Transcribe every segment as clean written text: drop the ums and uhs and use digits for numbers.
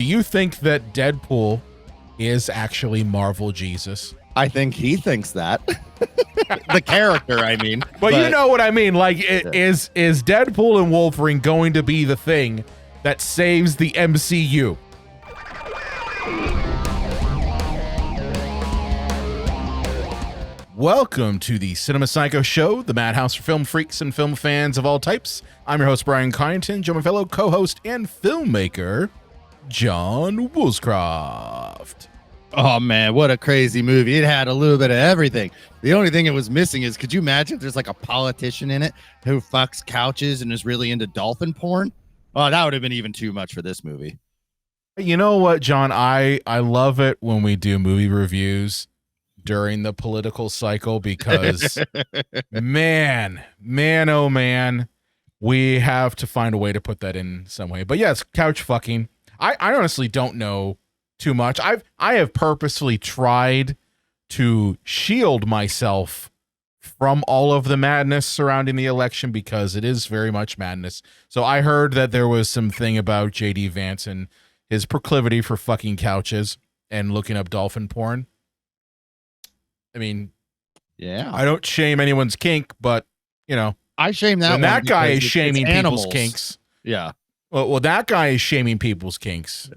you think that Deadpool is actually Marvel Jesus? I think he thinks that. The character, I mean. But you know what I mean. Like, is Deadpool and Wolverine going to be the thing that saves the MCU? Welcome to the Cinema Psycho Show, the madhouse for film freaks and film fans of all types. I'm your host, Brian Connington, joined my fellow co-host and filmmaker, John Woolscroft. Oh, man, what a crazy movie. It had a little bit of everything. The only thing it was missing is, could you imagine if there's like a politician in it who fucks couches and is really into dolphin porn? Oh, that would have been even too much for this movie. You know what, John? I love it when we do movie reviews during the political cycle because man, oh man, we have to find a way to put that in some way. But yes, couch fucking. I honestly don't know too much. I have purposely tried to shield myself from all of the madness surrounding the election because it is very much madness. So I heard that there was something about JD Vance and his proclivity for fucking couches and looking up dolphin porn. I mean, yeah, I don't shame anyone's kink, but you know, I shame that when one that guy is because shaming it's people's animals. kinks. Yeah. Well, that guy is shaming people's kinks.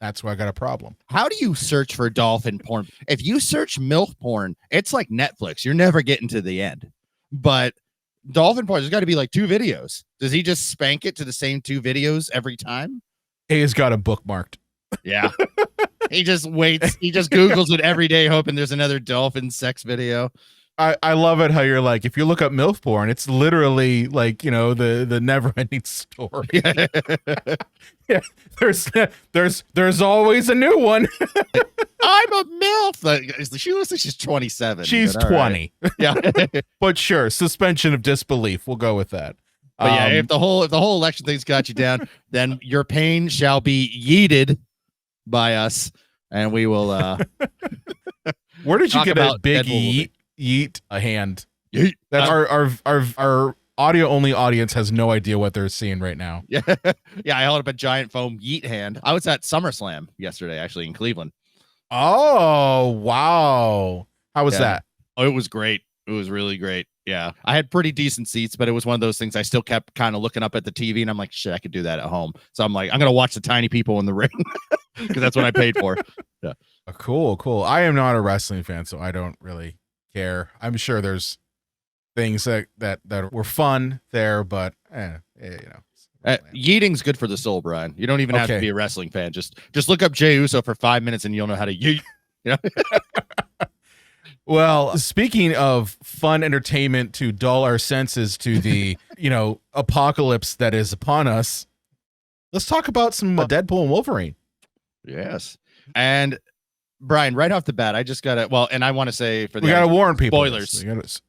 That's where I got a problem. How do you search for dolphin porn? If you search MILF porn, it's like Netflix. You're never getting to the end. But dolphin porn, there's got to be like 2 videos. Does he just spank it to the same 2 videos every time? He's got it bookmarked. Yeah. He just waits. He just Googles it every day, hoping there's another dolphin sex video. I love it how you're like, if you look up MILF porn, it's literally like, you know, the never ending story. Yeah, there's always a new one. I'm a MILF. Like, she looks like she's 27. She's 20. Right. Yeah. But sure, suspension of disbelief. We'll go with that. But yeah, if the whole election thing's got you down, then your pain shall be yeeted by us, and we will where did you get a big Deadpool yeet a hand? Yeet. That our audio only audience has no idea what they're seeing right now. Yeah. Yeah, I held up a giant foam yeet hand. I was at SummerSlam yesterday, actually, in Cleveland. Oh, wow. How was that? Oh, it was great. It was really great. Yeah. I had pretty decent seats, but it was one of those things I still kept kind of looking up at the TV, and I'm like, shit, I could do that at home. So I'm like, I'm going to watch the tiny people in the ring because that's what I paid for. Yeah. Cool. I am not a wrestling fan, so I don't really care. I'm sure there's things that were fun there, but you know. Yeeting's good for the soul, Brian. You don't even have to be a wrestling fan. Just look up Jey Uso for 5 minutes and you'll know how to yeet. You know? Well, speaking of fun entertainment to dull our senses to the, you know, apocalypse that is upon us, let's talk about some Deadpool and Wolverine. Yes. And Brian, right off the bat, I just got to, and I want to say we got to warn people. Spoilers.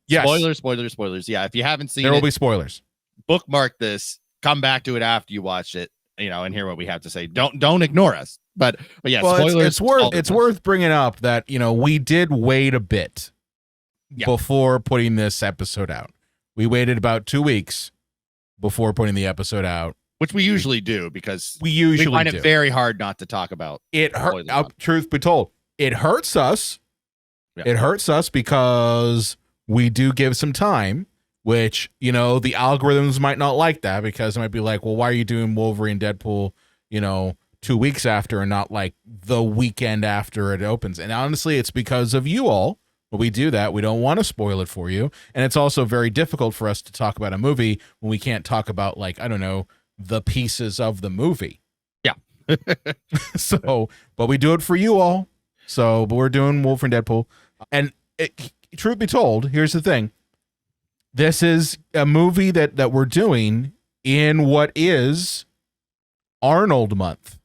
Yes. Spoilers. Yeah. If you haven't seen there will be spoilers. Bookmark this, come back to it after you watch it, you know, and hear what we have to say. Don't ignore us. But yeah, well, spoilers. It's worth bringing up that, you know, we did wait a bit before putting this episode out. We waited about 2 weeks before putting the episode out, which we usually do because we find it very hard not to talk about it. Truth be told, it hurts us. Yeah. It hurts us because we do give some time, which, you know, the algorithms might not like that because it might be like, well, why are you doing Wolverine Deadpool, you know, 2 weeks after and not like the weekend after it opens? And honestly, it's because of you all. When we do that, we don't want to spoil it for you. And it's also very difficult for us to talk about a movie when we can't talk about, like, I don't know, the pieces of the movie. Yeah. But we do it for you all. But we're doing Wolverine Deadpool. And truth be told, here's the thing. This is a movie that we're doing in what is Arnold month.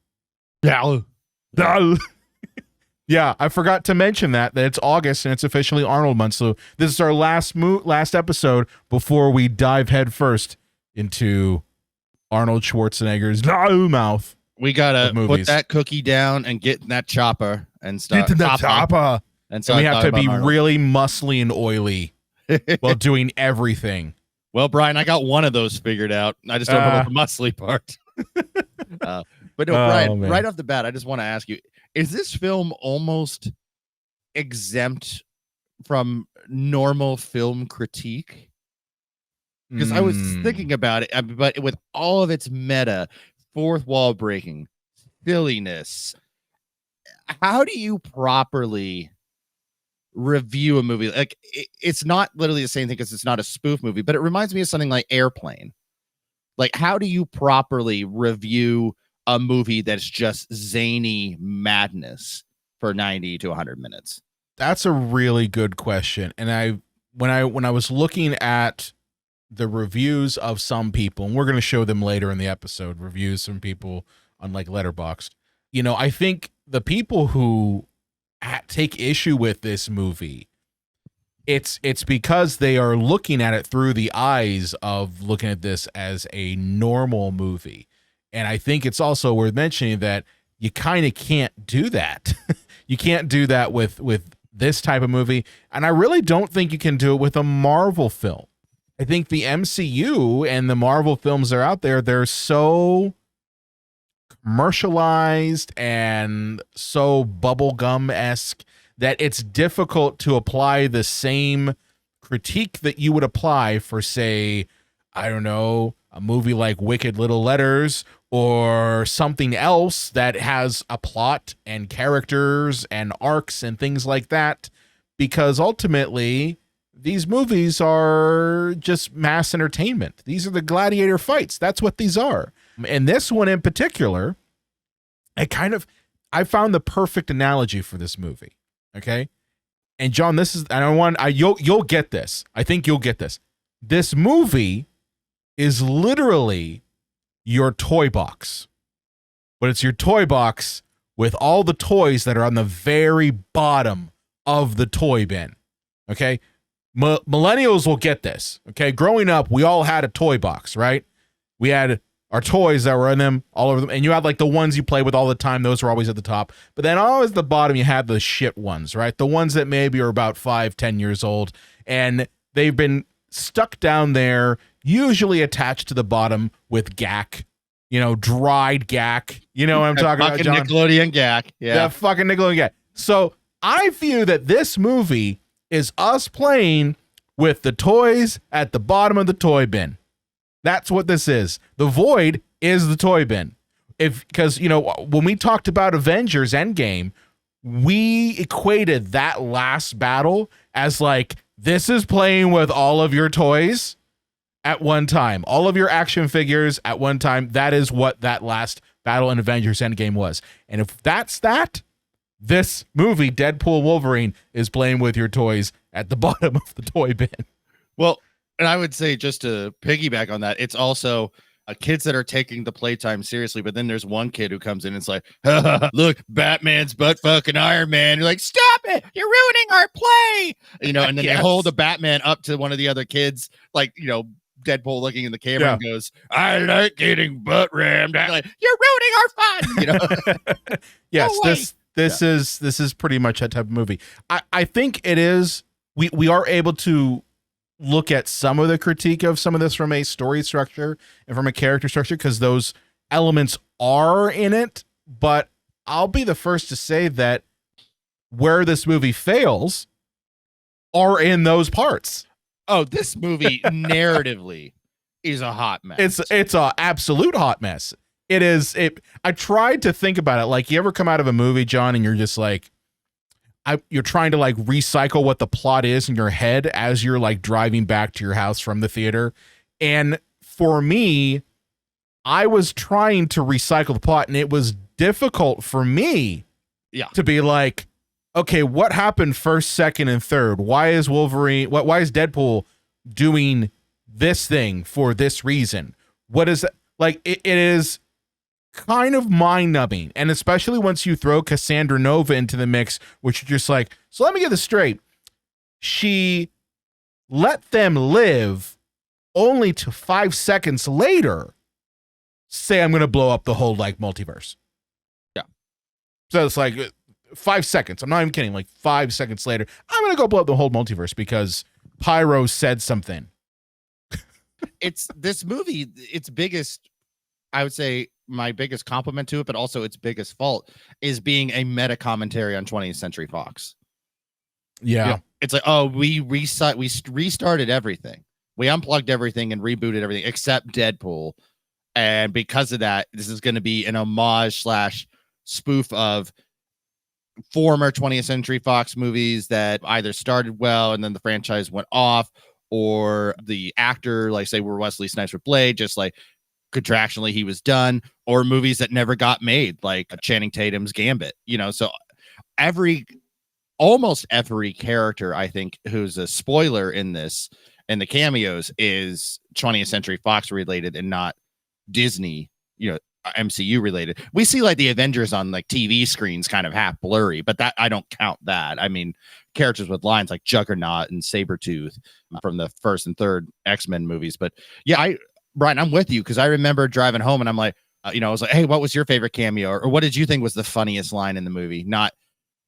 Yeah, I forgot to mention that it's August and it's officially Arnold month. So this is our last episode before we dive headfirst into Arnold Schwarzenegger's mouth. We gotta put that cookie down and get in that chopper and start. Get in that chopper. And we have to be really muscly and oily while doing everything. Well, Brian, I got one of those figured out. I just don't know the muscly part. But no, Oh, Brian, man. right off the bat, I just want to ask you, is this film almost exempt from normal film critique? Because I was thinking about it, but with all of its meta, fourth wall breaking, silliness, how do you properly review a movie? Like, it's not literally the same thing because it's not a spoof movie, but it reminds me of something like Airplane. Like, how do you properly review a movie that's just zany madness for 90 to 100 minutes? That's a really good question. And when I was looking at the reviews of some people, and we're going to show them later in the episode, reviews from people on like Letterboxd, you know, I think the people who take issue with this movie, it's because they are looking at it through the eyes of looking at this as a normal movie. And I think it's also worth mentioning that you kind of can't do that. You can't do that with this type of movie. And I really don't think you can do it with a Marvel film. I think the MCU and the Marvel films that are out there, they're so commercialized and so bubblegum-esque that it's difficult to apply the same critique that you would apply for, say, I don't know, a movie like Wicked Little Letters or something else that has a plot and characters and arcs and things like that, because ultimately these movies are just mass entertainment. These are the gladiator fights. That's what these are. And this one in particular, I found the perfect analogy for this movie. Okay. And John, you'll get this. I think you'll get this. This movie is literally your toy box, but it's your toy box with all the toys that are on the very bottom of the toy bin. Okay. Millennials will get this. Okay. Growing up, we all had a toy box, right? We had our toys that were in them, all over them. And you had like the ones you play with all the time. Those were always at the top. But then always at the bottom, you had the shit ones, right? The ones that maybe are about 5-10 years old. And they've been stuck down there, usually attached to the bottom with gack, dried gack. You know what I'm talking about, John? Nickelodeon gack. Yeah. That fucking Nickelodeon gack. So I view that this movie is us playing with the toys at the bottom of the toy bin. That's what this is. The void is the toy bin. Because when we talked about Avengers Endgame, we equated that last battle as like, this is playing with all of your toys at one time, all of your action figures at one time. That is what that last battle in Avengers Endgame was. And if that's that, this movie, Deadpool Wolverine, is playing with your toys at the bottom of the toy bin. Well, and I would say, just to piggyback on that, it's also kids that are taking the playtime seriously, but then there's one kid who comes in and it's like, look, Batman's butt fucking Iron Man. You're like, stop it, you're ruining our play. And then Yes. They hold the Batman up to one of the other kids, like, Deadpool looking in the camera and goes, I like getting butt rammed. Like, you're ruining our fun. Yes, no this is pretty much that type of movie. I think it is. We are able to look at some of the critique of some of this from a story structure and from a character structure, because those elements are in it. But I'll be the first to say that where this movie fails are in those parts. Oh, this movie narratively is a hot mess. It's a absolute hot mess. It is. I tried to think about it. Like, you ever come out of a movie, John, and you're just like, you're trying to like recycle what the plot is in your head as you're like driving back to your house from the theater. And for me, I was trying to recycle the plot, and it was difficult for me to be like, okay, what happened first, second, and third? Why is why is Deadpool doing this thing for this reason? What is that? Like, it is kind of mind-numbing, and especially once you throw Cassandra Nova into the mix, which you're just like, so let me get this straight. She let them live only to 5 seconds later say, I'm going to blow up the whole like multiverse. Yeah. So it's like 5 seconds. I'm not even kidding. Like 5 seconds later, I'm going to go blow up the whole multiverse because Pyro said something. It's this movie, its biggest, I would say, my biggest compliment to it, but also its biggest fault is being a meta commentary on 20th Century Fox. Yeah. It's like, oh, we restarted everything. We unplugged everything and rebooted everything except Deadpool. And because of that, this is going to be an homage / spoof of former 20th Century Fox movies that either started well and then the franchise went off, or the actor, like say we're Wesley Snipes with Blade, just like contractually he was done, or movies that never got made, like Channing Tatum's Gambit, so almost every character, I think, who's a spoiler in this and the cameos is 20th Century Fox related and not Disney, MCU related. We see like the Avengers on like TV screens kind of half blurry, but that I don't count that. I mean, characters with lines like Juggernaut and Sabretooth from the first and third X-Men movies. But yeah, Brian, I'm with you because I remember driving home and I'm like, I was like, hey, what was your favorite cameo? Or what did you think was the funniest line in the movie? Not,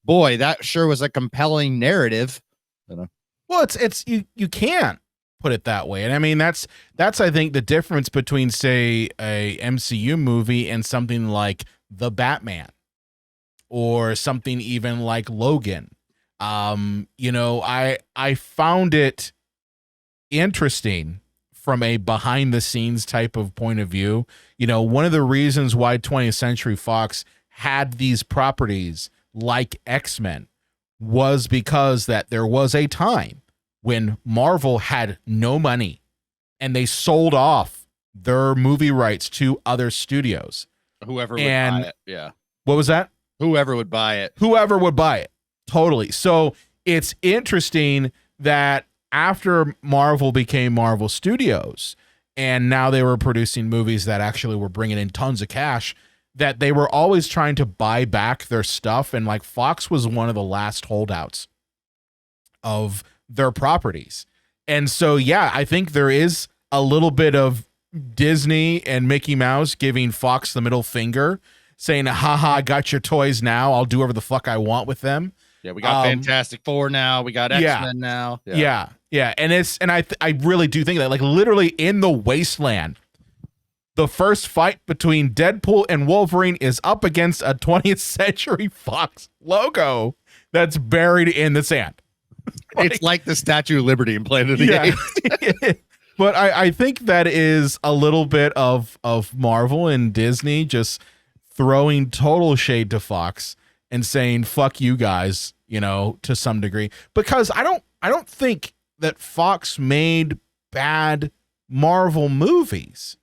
boy, that sure was a compelling narrative. Well, it's you can't put it that way. And I mean, that's I think the difference between, say, a MCU movie and something like The Batman or something even like Logan. I found it interesting from a behind the scenes type of point of view. One of the reasons why 20th Century Fox had these properties like X-Men was because that there was a time when Marvel had no money and they sold off their movie rights to other studios. Whoever would buy it. Yeah. What was that? Whoever would buy it. Whoever would buy it. Totally. So it's interesting that after Marvel became Marvel Studios and now they were producing movies that actually were bringing in tons of cash, that they were always trying to buy back their stuff. And like Fox was one of the last holdouts of their properties. And so, yeah, I think there is a little bit of Disney and Mickey Mouse giving Fox the middle finger, saying, haha, I got your toys now. I'll do whatever the fuck I want with them. Yeah, we got Fantastic Four now. We got X-Men now. Yeah. And I really do think that, like, literally in the wasteland, the first fight between Deadpool and Wolverine is up against a 20th Century Fox logo that's buried in the sand. It's like the Statue of Liberty in Planet of the Apes. But I think that is a little bit of Marvel and Disney just throwing total shade to Fox and saying, fuck you guys, to some degree. Because I don't think that Fox made bad Marvel movies.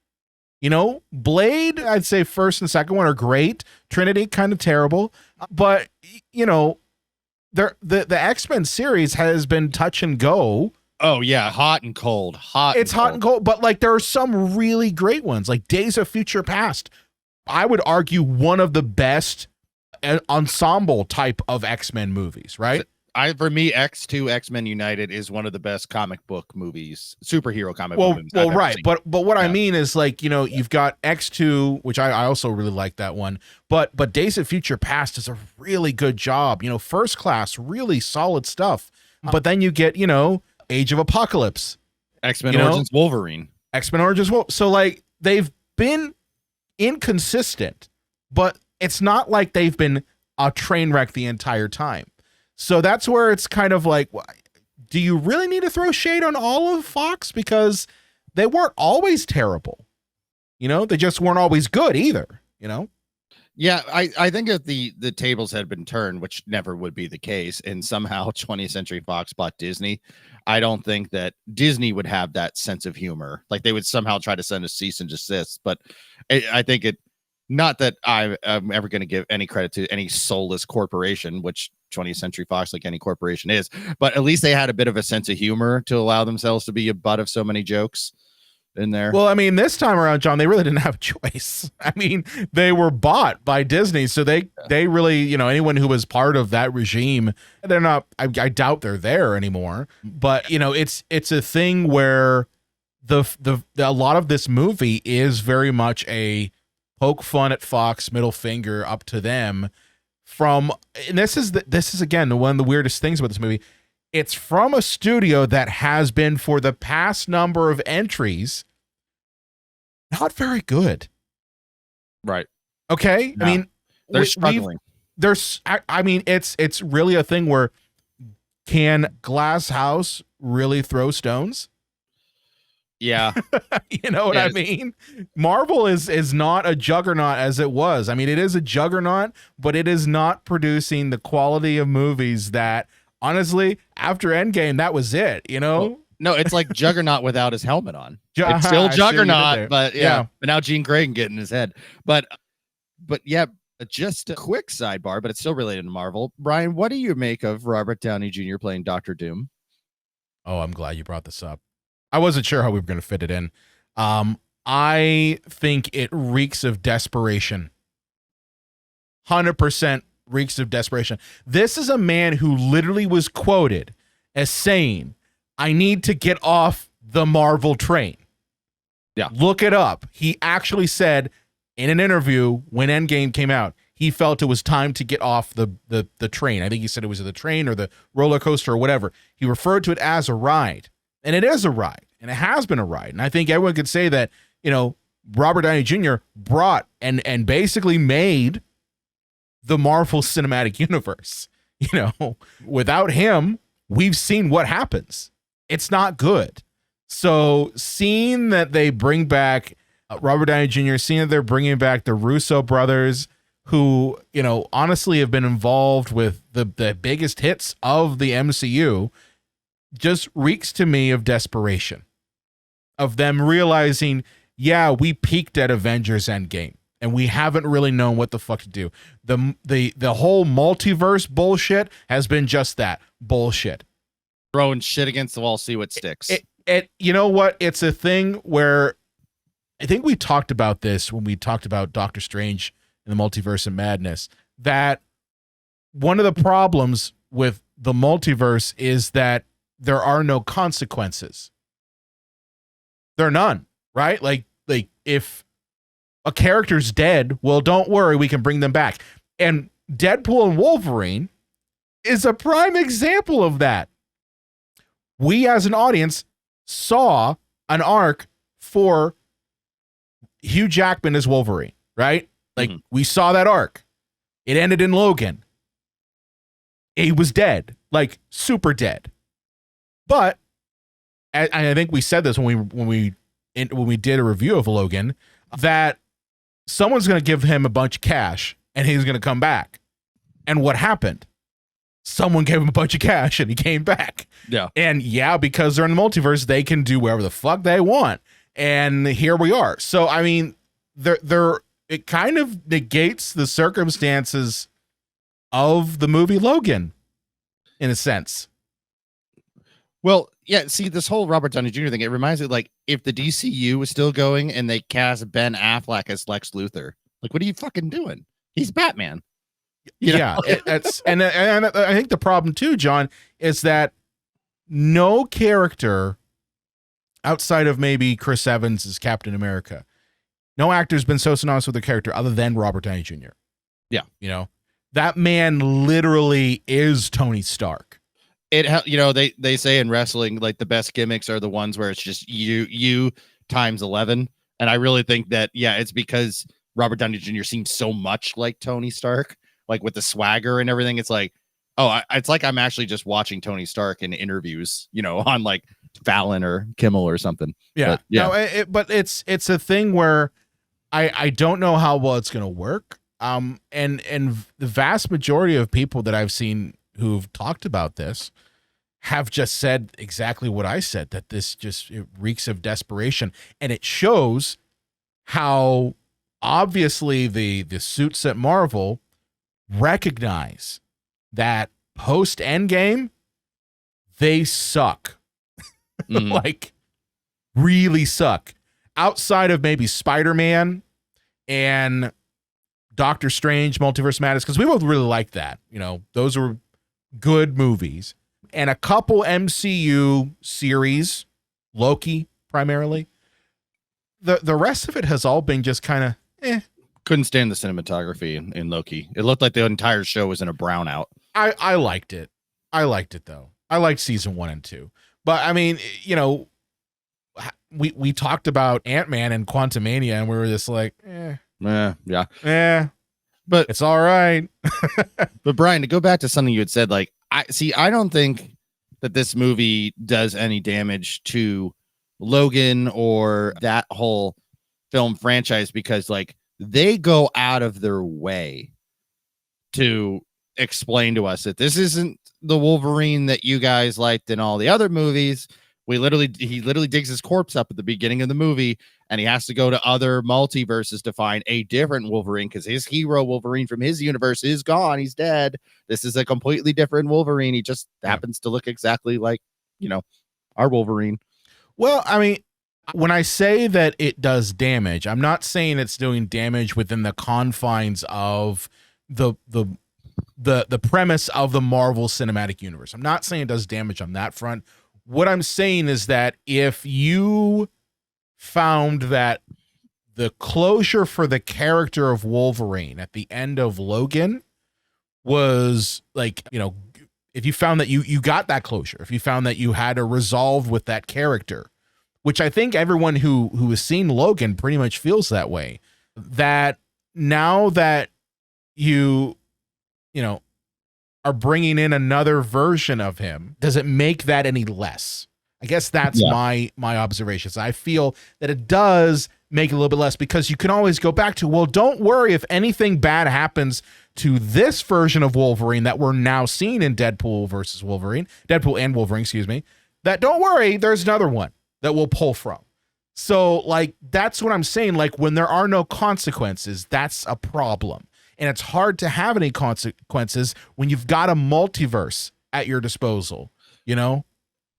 Blade, I'd say first and second one are great. Trinity, kind of terrible. But, the X-Men series has been touch and go. Oh yeah, hot and cold. It's hot and cold, but like there are some really great ones, like Days of Future Past. I would argue one of the best ensemble type of X-Men movies, right? For me, X2 X-Men United is one of the best comic book movies, superhero comic book movies. Well, right, but what I mean is, like, you've got X2, which I also really like that one, but Days of Future Past is a really good job. First Class, really solid stuff. But then you get, Age of Apocalypse, X-Men Origins Wolverine, X-Men Origins Wolverine. So like they've been inconsistent, but it's not like they've been a train wreck the entire time. So that's where it's kind of like, do you really need to throw shade on all of Fox? Because they weren't always terrible. They just weren't always good either, Yeah, I think if the tables had been turned, which never would be the case, and somehow 20th Century Fox bought Disney, I don't think that Disney would have that sense of humor. Like they would somehow try to send a cease and desist. But I think not that I'm ever going to give any credit to any soulless corporation, which 20th Century Fox, like any corporation, is, but at least they had a bit of a sense of humor to allow themselves to be a butt of so many jokes in there. Well, I mean, this time around, John, they really didn't have a choice. I mean, they were bought by Disney, so they really, anyone who was part of that regime, they're not. I doubt they're there anymore. But it's a thing where a lot of this movie is very much a poke fun at Fox, middle finger up to them. And this is again one of the weirdest things about this movie. It's from a studio that has been, for the past number of entries, not very good. Right. Okay. No. I mean, They're struggling. I mean, it's really a thing where can Glass House really throw stones? Yeah. You know what I mean? Marvel is not a juggernaut as it was. I mean, it is a juggernaut, but it is not producing the quality of movies that, honestly, after Endgame, that was it, you know? Well, no, it's like Juggernaut without his helmet on. Ju- It's still I see what you did Juggernaut, there. but Yeah. But now Gene Grey can get in his head. But yeah, just a quick sidebar, but it's still related to Marvel. Brian, what do you make of Robert Downey Jr. playing Doctor Doom? Oh, I'm glad you brought this up. I wasn't sure how we were going to fit it in. I think it reeks of desperation. 100% reeks of desperation. This is a man who literally was quoted as saying, I need to get off the Marvel train. Yeah. Look it up. He actually said in an interview when Endgame came out, he felt it was time to get off the train. I think he said it was the train or the roller coaster or whatever. He referred to it as a ride. And it is a ride. And it has been a ride. And I think everyone could say that, you know, Robert Downey Jr. brought and basically made the Marvel Cinematic Universe. You know, without him, we've seen what happens. It's not good. So seeing that they bring back Robert Downey Jr., seeing that they're bringing back the Russo brothers, who, you know, honestly have been involved with the biggest hits of the MCU, just reeks to me of desperation, of them realizing, yeah, we peaked at Avengers Endgame and we haven't really known what the fuck to do. The whole multiverse bullshit has been just that, bullshit. Throwing shit against the wall, see what sticks. You know what? It's a thing where I think we talked about this when we talked about Doctor Strange and the Multiverse of Madness, that one of the problems with the multiverse is that there are no consequences. There are none, right? Like if a character's dead, well, don't worry, we can bring them back. And Deadpool and Wolverine is a prime example of that. We as an audience saw an arc for Hugh Jackman as Wolverine, right? Like we saw that arc. It ended in Logan. He was dead, like super dead. But I think we said this when we did a review of Logan, that someone's going to give him a bunch of cash and he's going to come back. And what happened? Someone gave him a bunch of cash and he came back. Yeah. And yeah, because they're in the multiverse, they can do whatever the fuck they want. And here we are. So I mean, it kind of negates the circumstances of the movie Logan, in a sense. Well, yeah, see, this whole Robert Downey Jr. thing, it reminds me, like, if the DCU was still going and they cast Ben Affleck as Lex Luthor, like, what are you fucking doing? He's Batman. Yeah, and I think the problem too, John, is that no character outside of maybe Chris Evans as Captain America, no actor's been so synonymous with a character other than Robert Downey Jr. Yeah. You know, that man literally is Tony Stark. They say in wrestling, like, the best gimmicks are the ones where it's just you times 11. And I really think that, yeah, it's because Robert Downey Jr. seems so much like Tony Stark, like with the swagger and everything. It's like, it's like I'm actually just watching Tony Stark in interviews, you know, on like Fallon or Kimmel or something. Yeah. But, yeah. No, but it's a thing where I don't know how well it's going to work. And the vast majority of people that I've seen who've talked about this have just said exactly what I said, that it reeks of desperation. And it shows how obviously the suits at Marvel recognize that post Endgame, they suck. Like, really suck. Outside of maybe Spider-Man and Doctor Strange, Multiverse Madness, because we both really liked that. You know, those were good movies. And a couple MCU series, Loki primarily. The rest of it has all been just kind of Couldn't stand the cinematography in Loki. It looked like the entire show was in a brownout. I liked it. I liked it, though. I liked season 1 and 2. But, I mean, you know, we talked about Ant-Man and Quantumania, and we were just like, Yeah. Yeah, But it's all right. But Brian, to go back to something you had said, like I don't think that this movie does any damage to Logan or that whole film franchise because like they go out of their way to explain to us that this isn't the Wolverine that you guys liked in all the other movies. He literally digs his corpse up at the beginning of the movie, and he has to go to other multiverses to find a different Wolverine because his hero Wolverine from his universe is gone. He's dead. This is a completely different Wolverine. He just happens to look exactly like, our Wolverine. Well, I mean, when I say that it does damage, I'm not saying it's doing damage within the confines of the premise of the Marvel Cinematic Universe. I'm not saying it does damage on that front. What I'm saying is that if you found that the closure for the character of Wolverine at the end of Logan was like, if you found that you got that closure, if you found that you had a resolve with that character, which I think everyone who has seen Logan pretty much feels that way, that now that you are bringing in another version of him, does it make that any less? I guess that's my observations. I feel that it does make it a little bit less because you can always go back to, well, don't worry if anything bad happens to this version of Wolverine that we're now seeing in Deadpool and Wolverine, excuse me, that don't worry, there's another one that we'll pull from. So like, that's what I'm saying. Like when there are no consequences, that's a problem. And it's hard to have any consequences when you've got a multiverse at your disposal,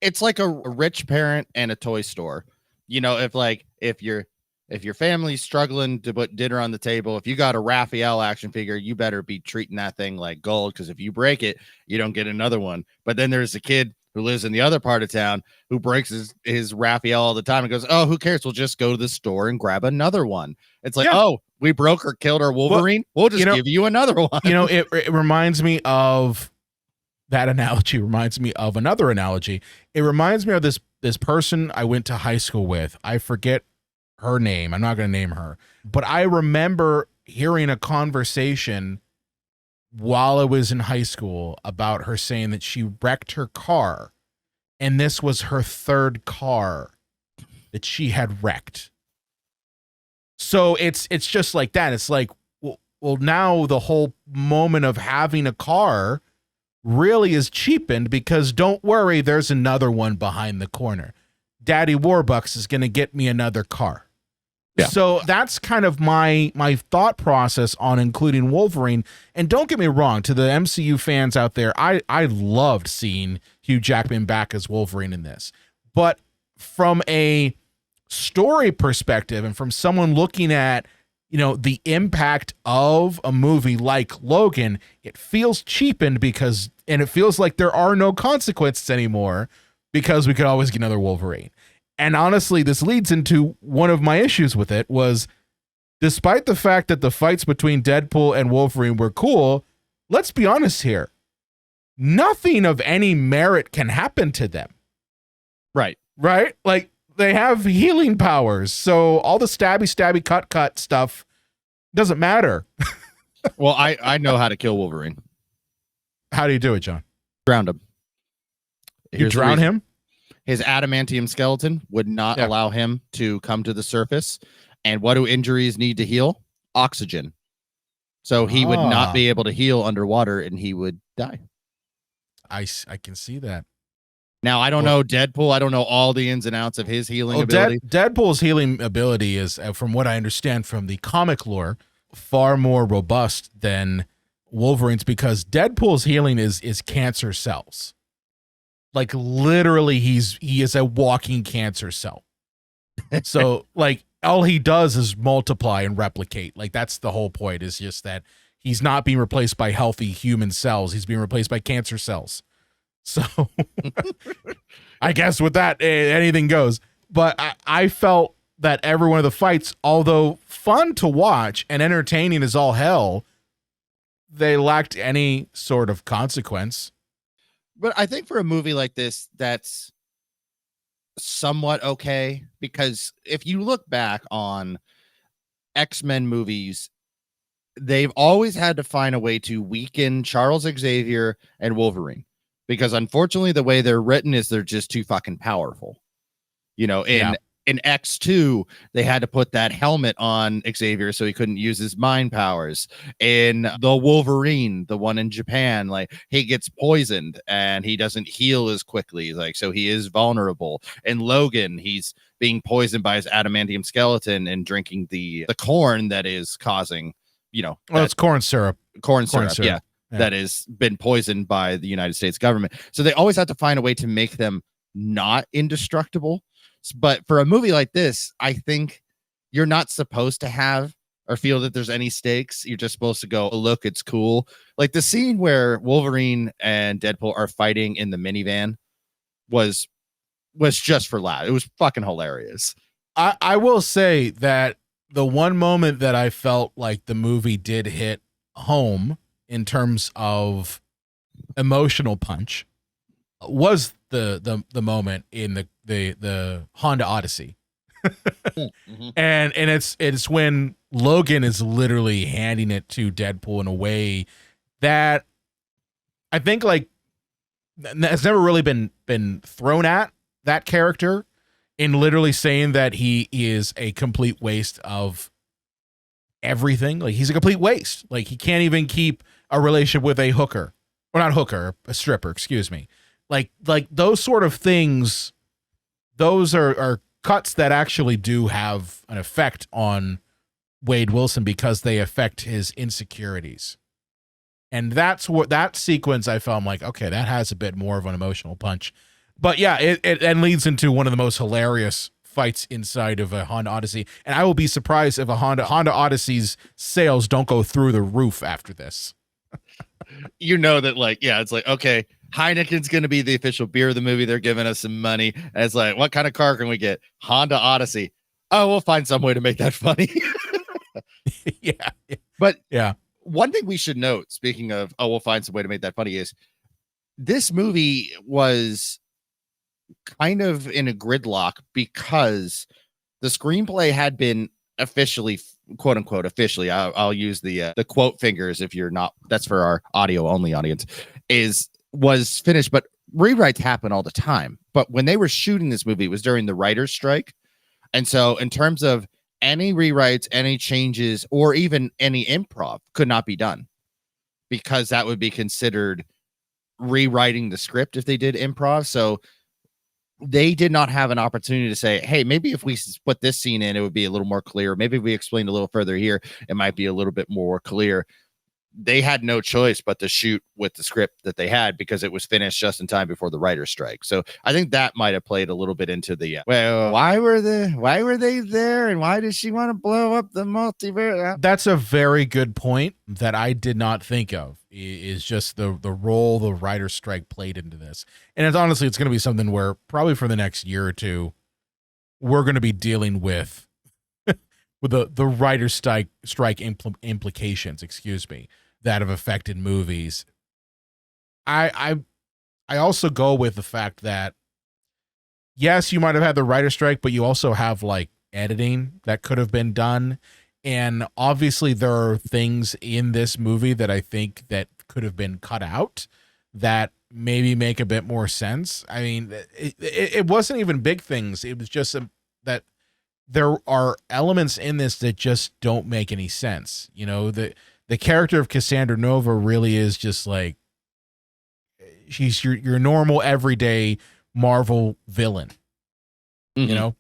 It's like a rich parent and a toy store. If your family's struggling to put dinner on the table, if you got a Raphael action figure, you better be treating that thing like gold, because if you break it, you don't get another one. But then there's a kid who lives in the other part of town who breaks his Raphael all the time and goes, oh, who cares? We'll just go to the store and grab another one. It's like, oh, we broke or killed our Wolverine. We'll just give you another one. It reminds me of that analogy. Reminds me of another analogy. It reminds me of this person I went to high school with. I forget her name. I'm not going to name her, but I remember hearing a conversation while I was in high school about her saying that she wrecked her car, and this was her third car that she had wrecked. So it's just like that. It's like, well, now the whole moment of having a car really is cheapened because don't worry, there's another one behind the corner. Daddy Warbucks is going to get me another car. Yeah. So that's kind of my thought process on including Wolverine. And don't get me wrong, to the MCU fans out there, I loved seeing Hugh Jackman back as Wolverine in this. But from a story perspective and from someone looking at, the impact of a movie like Logan, it feels cheapened and it feels like there are no consequences anymore because we could always get another Wolverine. And honestly, this leads into one of my issues with it was, despite the fact that the fights between Deadpool and Wolverine were cool, let's be honest here. Nothing of any merit can happen to them. Right. Like, they have healing powers. So all the stabby, cut stuff doesn't matter. Well, I know how to kill Wolverine. How do you do it, John? Drown him. You drown him? His adamantium skeleton would not allow him to come to the surface. And what do injuries need to heal? Oxygen. So he would not be able to heal underwater and he would die. I can see that. Now, I don't know Deadpool. I don't know all the ins and outs of his healing ability. Deadpool's healing ability is, from what I understand from the comic lore, far more robust than Wolverine's because Deadpool's healing is cancer cells. Like literally he is a walking cancer cell. So like all he does is multiply and replicate. Like that's the whole point, is just that he's not being replaced by healthy human cells. He's being replaced by cancer cells. So I guess with that, anything goes. But I felt that every one of the fights, although fun to watch and entertaining as all hell, they lacked any sort of consequence. But I think for a movie like this, that's somewhat okay, because if you look back on X-Men movies, they've always had to find a way to weaken Charles Xavier and Wolverine, because unfortunately the way they're written is they're just too fucking powerful. You know, in X2, they had to put that helmet on Xavier so he couldn't use his mind powers. In the Wolverine, the one in Japan, like he gets poisoned and he doesn't heal as quickly, like so he is vulnerable. In Logan, he's being poisoned by his adamantium skeleton and drinking the corn that is causing, you know, it's corn syrup. Corn syrup. Yeah. That has been poisoned by the United States government. So they always have to find a way to make them not indestructible. But for a movie like this, I think you're not supposed to have or feel that there's any stakes. You're just supposed to go, oh, look, it's cool. Like the scene where Wolverine and Deadpool are fighting in the minivan was just for laughs. It was fucking hilarious. I will say that the one moment that I felt like the movie did hit home in terms of emotional punch was the moment in the Honda Odyssey. Mm-hmm. and it's when Logan is literally handing it to Deadpool in a way that I think like has never really been thrown at that character, in literally saying that he is a complete waste of everything. Like he's a complete waste. Like he can't even keep a relationship with a hooker, or not hooker, a stripper, excuse me. Like those sort of things, those are cuts that actually do have an effect on Wade Wilson because they affect his insecurities. And that's what that sequence I felt, I'm like, okay, that has a bit more of an emotional punch. But yeah, it leads into one of the most hilarious fights inside of a Honda Odyssey. And I will be surprised if a Honda Odyssey's sales don't go through the roof after this. You know that, like, yeah, it's like, okay, Heineken's going to be the official beer of the movie. They're giving us some money. And it's like, what kind of car can we get? Honda Odyssey. Oh, we'll find some way to make that funny. Yeah. But yeah, one thing we should note, speaking of, oh, we'll find some way to make that funny, is this movie was kind of in a gridlock because the screenplay had been officially, quote unquote, officially, I'll use the quote fingers if you're not, that's for our audio only audience, was finished, but rewrites happen all the time. But when they were shooting this movie, it was during the writer's strike. And so in terms of any rewrites, any changes, or even any improv could not be done, because that would be considered rewriting the script if they did improv. So they did not have an opportunity to say, hey, maybe if we put this scene in, it would be a little more clear. Maybe if we explained a little further here, it might be a little bit more clear. They had no choice but to shoot with the script that they had because it was finished just in time before the writer's strike. So I think that might have played a little bit into the well, why were they there, and why did she want to blow up the multiverse? That's a very good point that I did not think of, is just the role the writer's strike played into this. And it's honestly, it's going to be something where probably for the next year or two, we're going to be dealing with the writer's strike implications, excuse me, that have affected movies. I also go with the fact that, yes, you might have had the writer's strike, but you also have like editing that could have been done. And obviously there are things in this movie that I think that could have been cut out that maybe make a bit more sense. I mean, it wasn't even big things. It was just that there are elements in this that just don't make any sense. You know, the character of Cassandra Nova really is just like, she's your normal everyday Marvel villain. Mm-hmm. You know,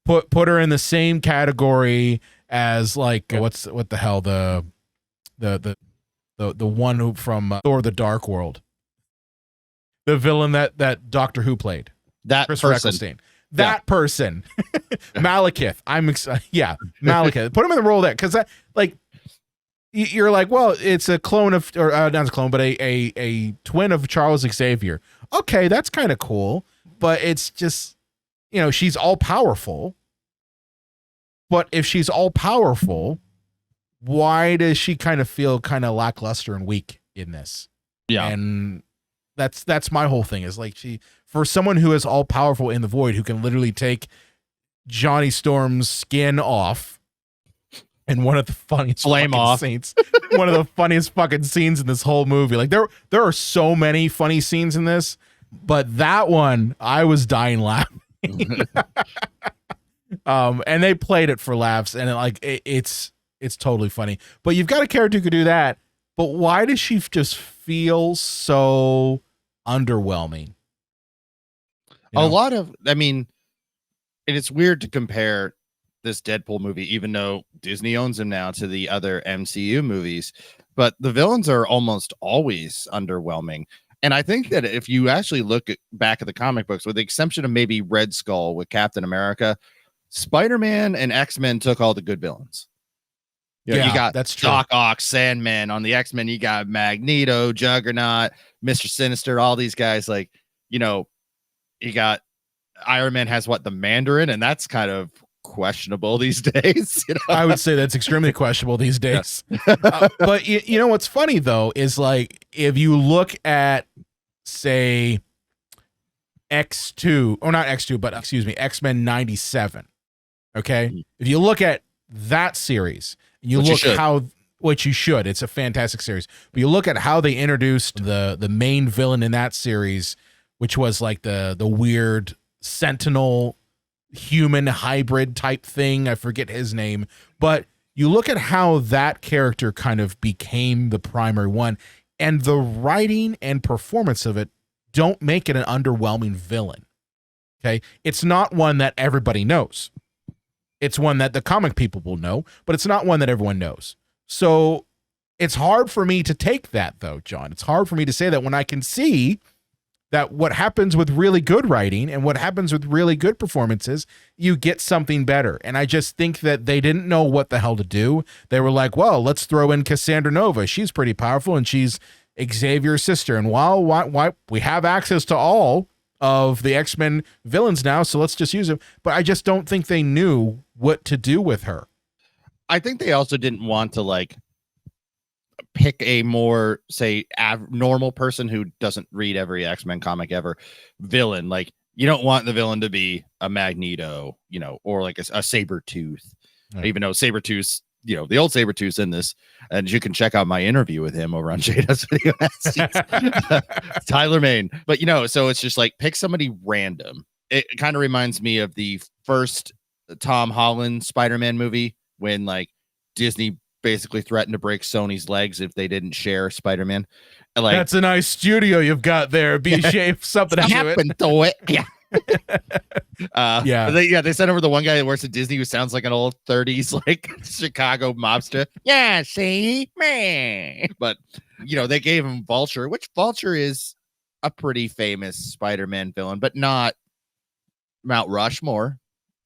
put her in the same category as like what the hell the one who from Thor: The Dark World, the villain that Doctor Who played, that Chris person. Eccleston. That person, Malekith. Malekith. Put him in the role of that, because that, like, you're like, well, it's a clone of, or not a clone, but a twin of Charles Xavier. Okay, that's kind of cool, but it's just, you know, she's all powerful. But if she's all powerful, why does she kind of feel kind of lackluster and weak in this? Yeah, and that's my whole thing, is like, for someone who is all powerful in the Void, who can literally take Johnny Storm's skin off And one of the funniest Flame fucking off. scenes. One of the funniest fucking scenes in this whole movie. Like there are so many funny scenes in this, but that one I was dying laughing. And they played it for laughs, and it's totally funny. But you've got a character who could do that, but why does she just feel so underwhelming? You know? A lot of, I mean, and it's weird to compare this Deadpool movie, even though Disney owns them now, to the other MCU movies, but the villains are almost always underwhelming. And I think that if you actually look back at the comic books, with the exception of maybe Red Skull with Captain America, Spider-Man and X-Men took all the good villains. You got that's true. Doc Ock, Sandman. On the X-Men, you got Magneto, Juggernaut, Mr. Sinister, all these guys. Like, you got Iron Man has the Mandarin, and that's kind of questionable these days. I would say that's extremely questionable these days. But you know what's funny though is like if you look at say X2 or not X2, but excuse me, X-Men 97. Okay, if you look at that series and you look how what you should, it's a fantastic series. But you look at how they introduced the main villain in that series, which was like the weird Sentinel human hybrid type thing. I forget his name, but you look at how that character kind of became the primary one, and the writing and performance of it don't make it an underwhelming villain. Okay. It's not one that everybody knows. It's one that the comic people will know, but it's not one that everyone knows. So it's hard for me to take that though, John. It's hard for me to say that when I can see that what happens with really good writing and what happens with really good performances, you get something better. And I just think that they didn't know what the hell to do. They were like, well, let's throw in Cassandra Nova. She's pretty powerful, and she's Xavier's sister. And while why we have access to all of the X-Men villains now, so let's just use them. But I just don't think they knew what to do with her. I think they also didn't want to pick a more normal person who doesn't read every X-Men comic ever villain. Like, you don't want the villain to be a Magneto, or like a Sabretooth, right. Even though Sabretooth, the old Sabretooth's in this, and you can check out my interview with him over on Jada's video. Tyler Mane. But so it's just like pick somebody random. It kind of reminds me of the first Tom Holland Spider-Man movie when Disney basically threatened to break Sony's legs if they didn't share Spider-Man. That's a nice studio you've got there. Be shape something happened to it. Yeah. They sent over the one guy that works at Disney who sounds like an old 30s Chicago mobster. Yeah, see, man. But they gave him Vulture, which Vulture is a pretty famous Spider-Man villain, but not Mount Rushmore.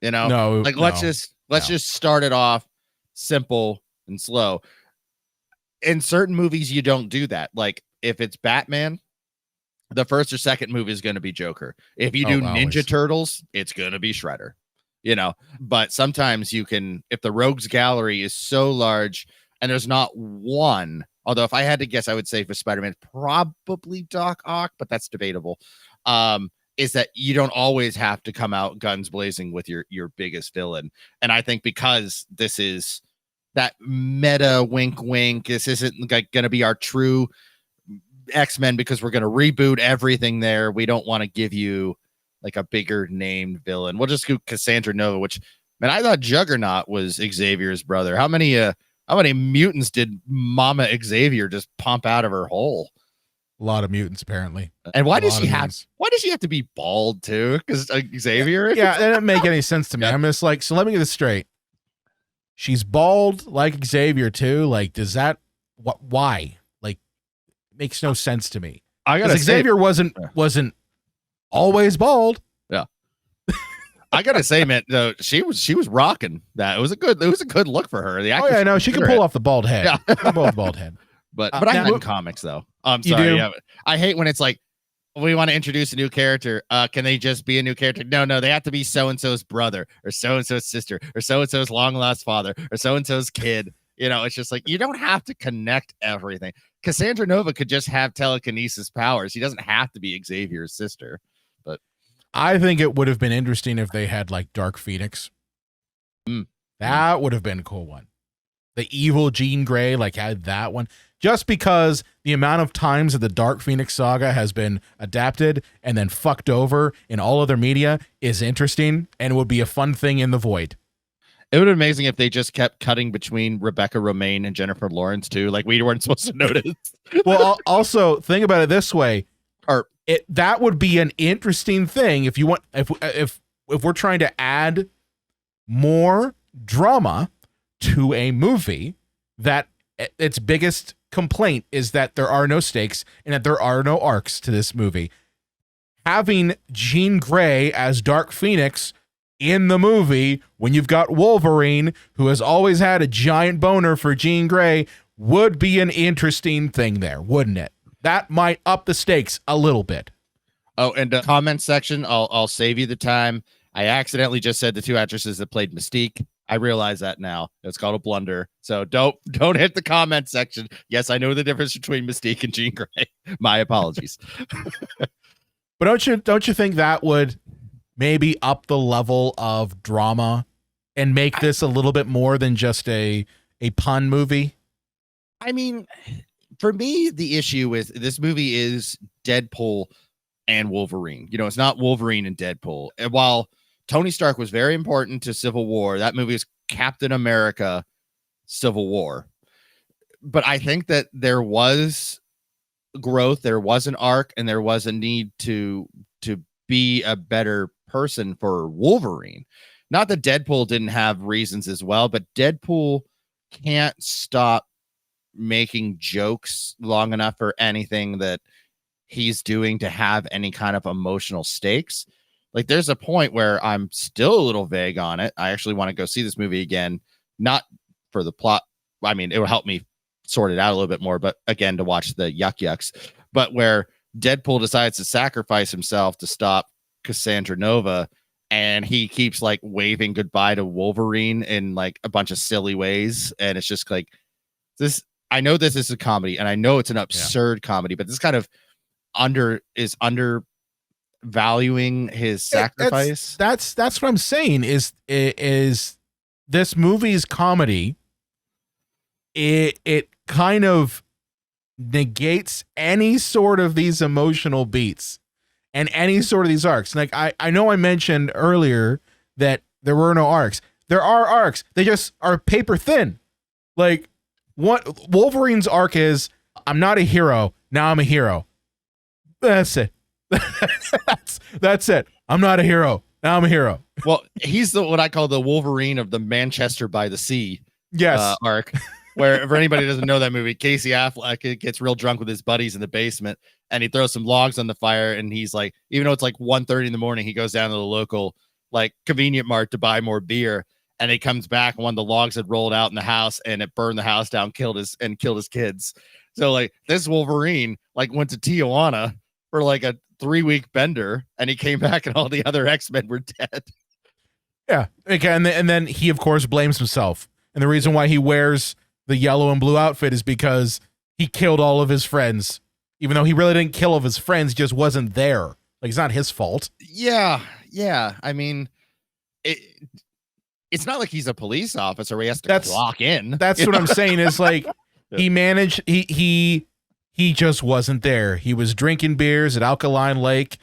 No, let's just start it off simple and slow. In certain movies, you don't do that. Like if it's Batman, the first or second movie is going to be Joker. If you do Ninja Turtles, it's going to be Shredder. But sometimes you can, if the rogues gallery is so large and there's not one, although if I had to guess, I would say for Spider-Man, probably Doc Ock, but that's debatable. Is that you don't always have to come out guns blazing with your biggest villain. And I think because this is that meta wink, this isn't going to be our true X-Men because we're going to reboot everything there. We don't want to give you a bigger named villain. We'll just do Cassandra Nova, which, man, I thought Juggernaut was Xavier's brother. How many mutants did Mama Xavier just pump out of her hole? A lot of mutants, apparently. And why does she have to be bald too? Because Xavier? Yeah, that didn't make any sense to me. I'm just so let me get this straight. She's bald like Xavier too. Does that why? Makes no sense to me. I gotta say, Xavier wasn't always bald. Yeah. I gotta say, man, though, she was rocking that. It was a good look for her. The actress, no, she can pull off the bald head. Yeah. Pull off the bald head. But I have in comics though. I'm sorry. Yeah, I hate when it's we want to introduce a new character. Can they just be a new character? No, they have to be so-and-so's brother or so-and-so's sister or so-and-so's long-lost father or so-and-so's kid. It's just you don't have to connect everything. Cassandra Nova could just have telekinesis powers. She doesn't have to be Xavier's sister. But I think it would have been interesting if they had Dark Phoenix. That would have been a cool one. the evil Jean Grey, like had that one, just because the amount of times that the Dark Phoenix saga has been adapted and then fucked over in all other media is interesting and would be a fun thing in the void. It would be amazing if they just kept cutting between Rebecca Romaine and Jennifer Lawrence too. Like we weren't supposed to notice. Well, also think about it this way. Or that would be an interesting thing if you want, if we're trying to add more drama to a movie that its biggest complaint is that there are no stakes and that there are no arcs to this movie. Having Jean Grey as Dark Phoenix in the movie when you've got Wolverine, who has always had a giant boner for Jean Grey, would be an interesting thing there, wouldn't it? That might up the stakes a little bit. Oh, and the comment section, I'll save you the time. I accidentally just said the two actresses that played Mystique. I realize that now. It's called a blunder. So don't hit the comment section. Yes, I know the difference between Mystique and Jean Grey. My apologies. But don't you think that would maybe up the level of drama and make this a little bit more than just a pun movie? I mean, for me, the issue with this movie is Deadpool and Wolverine. You know, it's not Wolverine and Deadpool. And while Tony Stark was very important to Civil War, that movie is Captain America Civil War. But I think that there was growth, there was an arc, and there was a need to be a better person for Wolverine. Not that Deadpool didn't have reasons as well, but Deadpool can't stop making jokes long enough for anything that he's doing to have any kind of emotional stakes. Like there's a point where I'm still a little vague on it. I actually want to go see this movie again, not for the plot. I mean, it will help me sort it out a little bit more, but again, to watch the yucks, but where Deadpool decides to sacrifice himself to stop Cassandra Nova, and he keeps like waving goodbye to Wolverine in like a bunch of silly ways. And it's just like this. I know this is a comedy and I know it's an absurd comedy, but this kind of undervaluing his sacrifice. That's what I'm saying is this movie's comedy. It kind of negates any sort of these emotional beats and any sort of these arcs. Like I know I mentioned earlier that there were no arcs. There are arcs. They just are paper thin. Like what Wolverine's arc is, I'm not a hero. Now I'm a hero. That's it. that's it. I'm not a hero. Now I'm a hero. Well, he's what I call the Wolverine of the Manchester by the Sea arc. Where, for anybody who doesn't know that movie, Casey Affleck gets real drunk with his buddies in the basement and he throws some logs on the fire. And he's like, even though it's like 1:30 in the morning, he goes down to the local like convenient mart to buy more beer. And he comes back and one of the logs had rolled out in the house and it burned the house down, killed his kids. So like this Wolverine like went to Tijuana for like a 3-week bender and he came back and all the other X-Men were dead. Yeah. Okay. And then he of course blames himself. And the reason why he wears the yellow and blue outfit is because he killed all of his friends, even though he really didn't kill all of his friends, just wasn't there. Like it's not his fault. Yeah. I mean, it's not like he's a police officer where he has to clock in. That's what I'm saying is like he managed. He just wasn't there. He was drinking beers at Alkaline Lake,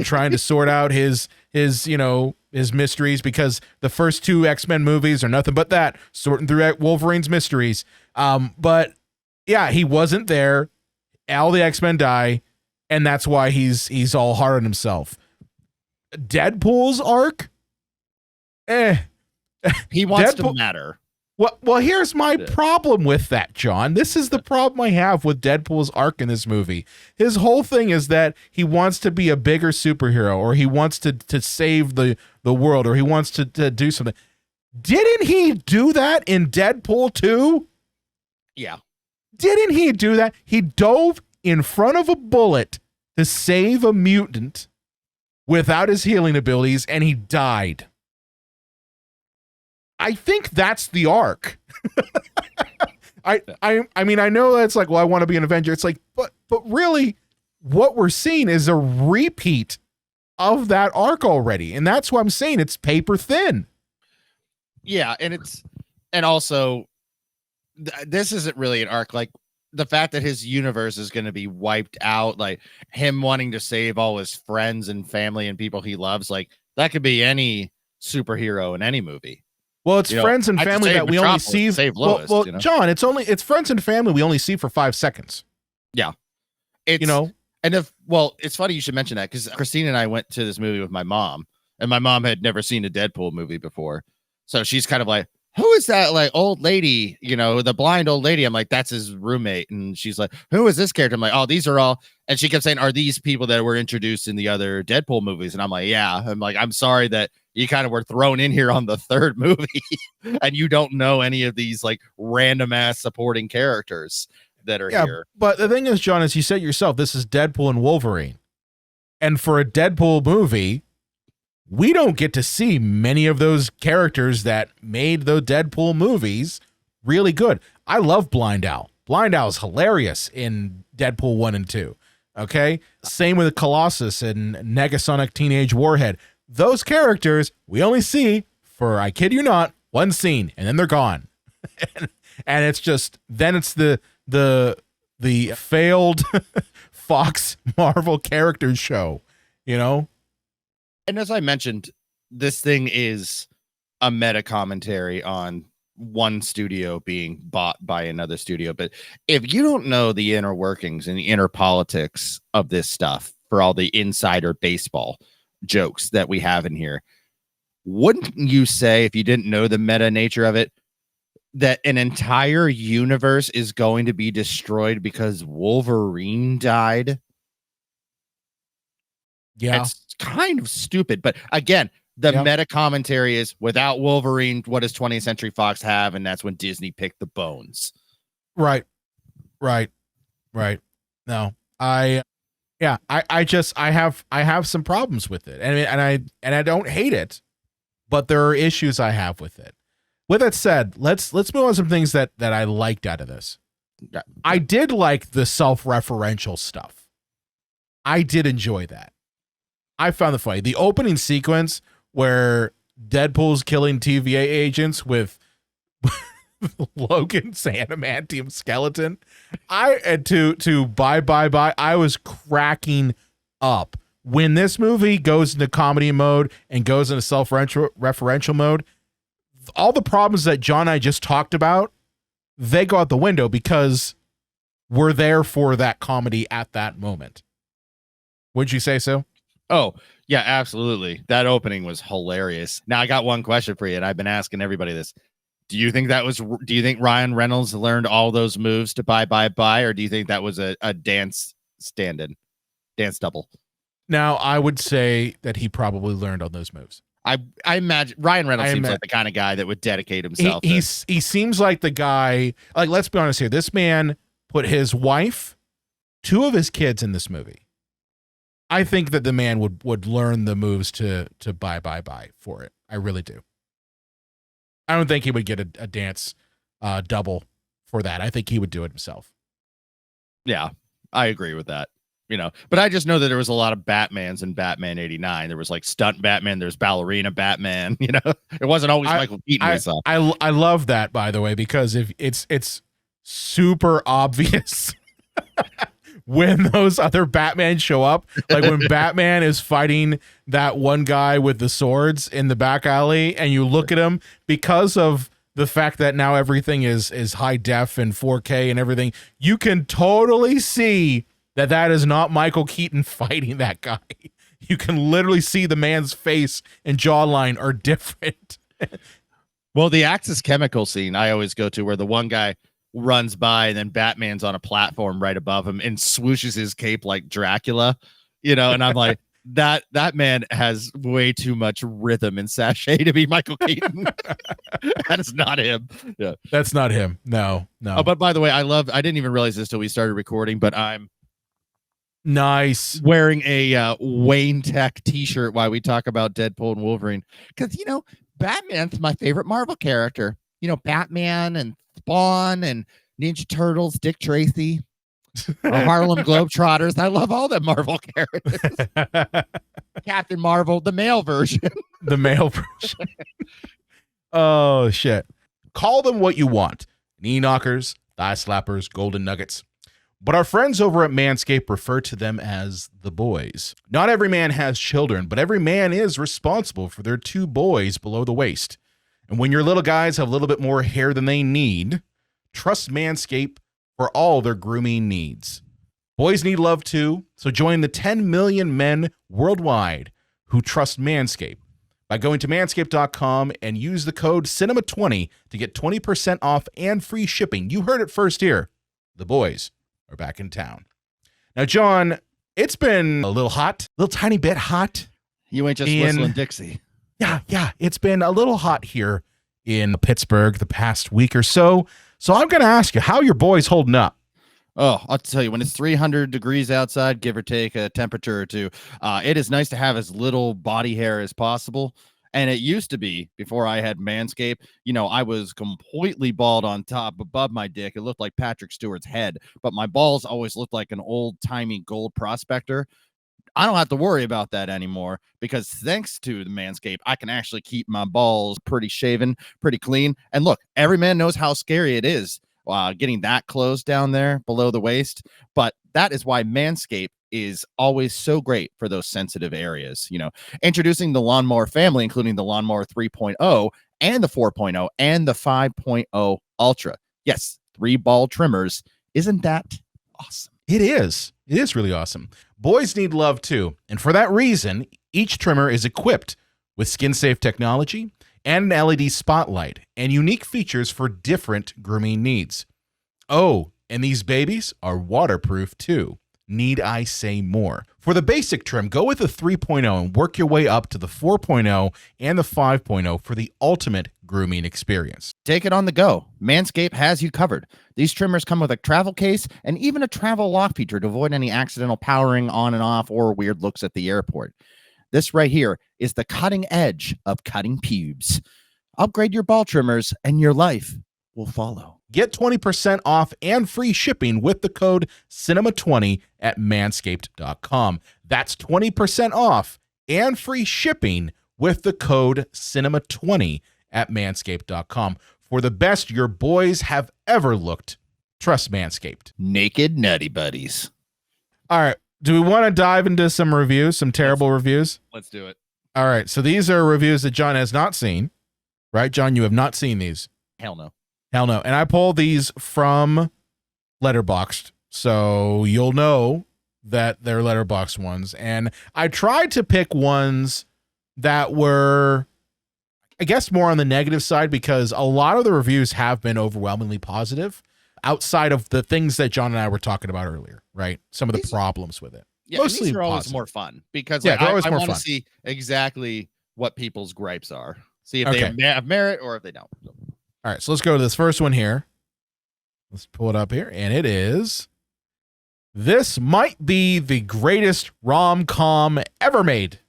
trying to sort out his mysteries, because the first 2 X-Men movies are nothing but that, sorting through Wolverine's mysteries. But yeah, he wasn't there. All the X-Men die, and that's why he's all hard on himself. Deadpool's arc, he wants to matter. Well, here's my problem with that, John. This is the problem I have with Deadpool's arc in this movie. His whole thing is that he wants to be a bigger superhero, or he wants to save the world, or he wants to do something. Didn't he do that in Deadpool 2? Yeah. Didn't he do that? He dove in front of a bullet to save a mutant without his healing abilities, and he died. I think that's the arc. I mean, I know that's like, well, I want to be an Avenger. It's like, but really, what we're seeing is a repeat of that arc already, and that's why I'm saying it's paper thin. Yeah, and also this isn't really an arc. Like the fact that his universe is going to be wiped out, like him wanting to save all his friends and family and people he loves, like that could be any superhero in any movie. Well, it's friends and family that we only see. Save Lois, well, John, it's friends and family we only see for 5 seconds. Yeah, it's, and it's funny you should mention that because Christine and I went to this movie with my mom, and my mom had never seen a Deadpool movie before, so she's kind of like, who is that like old lady, the blind old lady? I'm like, that's his roommate. And she's like, who is this character? I'm like, oh, these are all. And she kept saying, are these people that were introduced in the other Deadpool movies? And I'm like, yeah. I'm like, I'm sorry that you kind of were thrown in here on the third movie and you don't know any of these like random ass supporting characters that are here. But the thing is, John, as you said yourself, this is Deadpool and Wolverine. And for a Deadpool movie, we don't get to see many of those characters that made the Deadpool movies really good. I love Blind Owl. Blind Owl is hilarious in Deadpool 1 and 2. Okay? Same with Colossus and Negasonic Teenage Warhead. Those characters we only see for, I kid you not, one scene, and then they're gone. And it's just, then it's the failed Fox Marvel characters show, And as I mentioned, this thing is a meta commentary on one studio being bought by another studio. But if you don't know the inner workings and the inner politics of this stuff for all the insider baseball jokes that we have in here, wouldn't you say, if you didn't know the meta nature of it, that an entire universe is going to be destroyed because Wolverine died? Yeah. It's kind of stupid, but again, the meta commentary is without Wolverine, what does 20th Century Fox have? And that's when Disney picked the bones. Right. No, I have some problems with it, and I don't hate it, but there are issues I have with it. With that said, let's move on to some things that I liked out of this. Yeah. I did like the self-referential stuff. I did enjoy that. I found it funny. The opening sequence where Deadpool's killing TVA agents with Logan's adamantium skeleton, to bye, I was cracking up. When this movie goes into comedy mode and goes into self-referential mode, all the problems that John and I just talked about, they go out the window because we're there for that comedy at that moment. Would you say so? Oh, yeah, absolutely. That opening was hilarious. Now, I got one question for you, and I've been asking everybody this. Do you think Ryan Reynolds learned all those moves to bye, or do you think that was a dance stand-in, dance double? Now, I would say that he probably learned all those moves. I imagine Ryan Reynolds seems like the kind of guy that would dedicate himself. He seems like the guy, like, let's be honest here. This man put his wife, 2 of his kids in this movie. I think that the man would learn the moves to bye for it. I really do. I don't think he would get a dance double for that. I think he would do it himself. Yeah, I agree with that. But I just know that there was a lot of Batmans in Batman 89. There was like stunt Batman. There's ballerina Batman. It wasn't always Michael Keaton. I love that, by the way, because if it's super obvious when those other Batman show up, like when Batman is fighting that one guy with the swords in the back alley, and you look at him, because of the fact that now everything is high def and 4K and everything, you can totally see that is not Michael Keaton fighting that guy. You can literally see the man's face and jawline are different. Well, the Axis Chemical scene I always go to, where the one guy runs by and then Batman's on a platform right above him and swooshes his cape like Dracula, and I'm like, that man has way too much rhythm and sachet to be Michael Keaton. That is not him. Yeah, that's not him. No. Oh, but by the way, I didn't even realize this till we started recording, but I'm nice wearing a Wayne Tech t-shirt while we talk about Deadpool and Wolverine, because Batman's my favorite Marvel character. Batman and Spawn and Ninja Turtles, Dick Tracy, Harlem Globetrotters. I love all the Marvel characters. Captain Marvel, the male version. Oh shit. Call them what you want. knee knockers, thigh slappers, golden nuggets. But our friends over at Manscaped refer to them as the boys. Not every man has children, but every man is responsible for their 2 boys below the waist. And when your little guys have a little bit more hair than they need, trust Manscaped for all their grooming needs. Boys need love too, so join the 10 million men worldwide who trust Manscaped by going to manscaped.com and use the code CINEMA20 to get 20% off and free shipping. You heard it first here. The boys are back in town. Now, John, it's been a little hot, a little tiny bit hot. You ain't just whistling Dixie. Yeah. It's been a little hot here in Pittsburgh the past week or so. So I'm going to ask you, how are your boys holding up? Oh, I'll tell you, when it's 300 degrees outside, give or take a temperature or two, it is nice to have as little body hair as possible. And it used to be, before I had Manscaped, I was completely bald on top above my dick. It looked like Patrick Stewart's head, but my balls always looked like an old-timey gold prospector. I don't have to worry about that anymore because thanks to the Manscaped, I can actually keep my balls pretty shaven, pretty clean. And look, every man knows how scary it is getting that close down there below the waist. But that is why Manscaped is always so great for those sensitive areas. Introducing the Lawnmower family, including the Lawnmower 3.0 and the 4.0 and the 5.0 Ultra. Yes, 3 ball trimmers. Isn't that awesome? It is. It is really awesome. Boys need love too. And for that reason, each trimmer is equipped with skin-safe technology and an LED spotlight and unique features for different grooming needs. Oh, and these babies are waterproof too. Need I say more? For the basic trim, go with the 3.0 and work your way up to the 4.0 and the 5.0 for the ultimate grooming experience. Take it on the go. Manscaped has you covered. These trimmers come with a travel case and even a travel lock feature to avoid any accidental powering on and off or weird looks at the airport. This right here is the cutting edge of cutting pubes. Upgrade your ball trimmers and your life will follow. Get 20% off and free shipping with the code CINEMA20 at manscaped.com. That's 20% off and free shipping with the code CINEMA20 at manscaped.com. For the best your boys have ever looked, trust Manscaped. Naked Nutty Buddies. All right. Do we want to dive into some reviews, some terrible reviews? Let's do it. All right. So these are reviews that John has not seen, right? John, you have not seen these. Hell no. Hell no. And I pulled these from Letterboxd, so you'll know that they're Letterboxd ones. And I tried to pick ones that were, I guess, more on the negative side because a lot of the reviews have been overwhelmingly positive outside of the things that John and I were talking about earlier, right? Some of the problems with it. Yeah, mostly these are always more fun because I want to see exactly what people's gripes are. See if they have merit or if they don't. All right, so let's go to this first one here. Let's pull it up here, and it is, this might be the greatest rom-com ever made.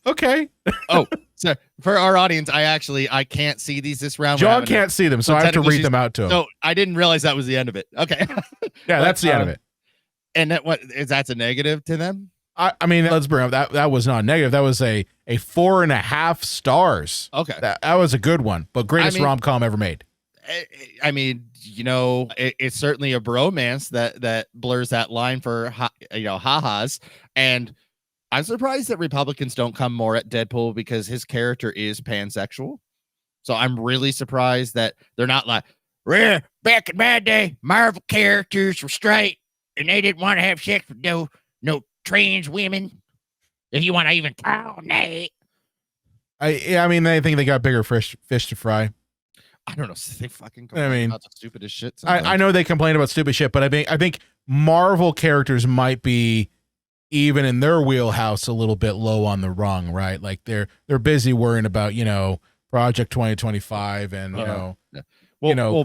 Okay. Oh, so for our audience, I can't see these this round. John can't see them, so I have to read them out to him. So I didn't realize that was the end of it. Okay. Yeah, that's the end of it. And that's a negative to them? I mean, let's bring up that was not negative. That was a 4.5 stars. Okay. That was a good one, but greatest rom-com ever made. I mean, it's certainly a bromance that blurs that line for ha-has. And I'm surprised that Republicans don't come more at Deadpool because his character is pansexual. So I'm really surprised that they're not like, back in my day, Marvel characters were straight and they didn't want to have sex with no trans women. If you want to even call Nate. I mean, I think they got bigger fish to fry. I don't know. They fucking complain about the stupidest shit. I know they complain about stupid shit, but I think Marvel characters might be even in their wheelhouse a little bit low on the rung, right? Like they're busy worrying about, Project 2025 and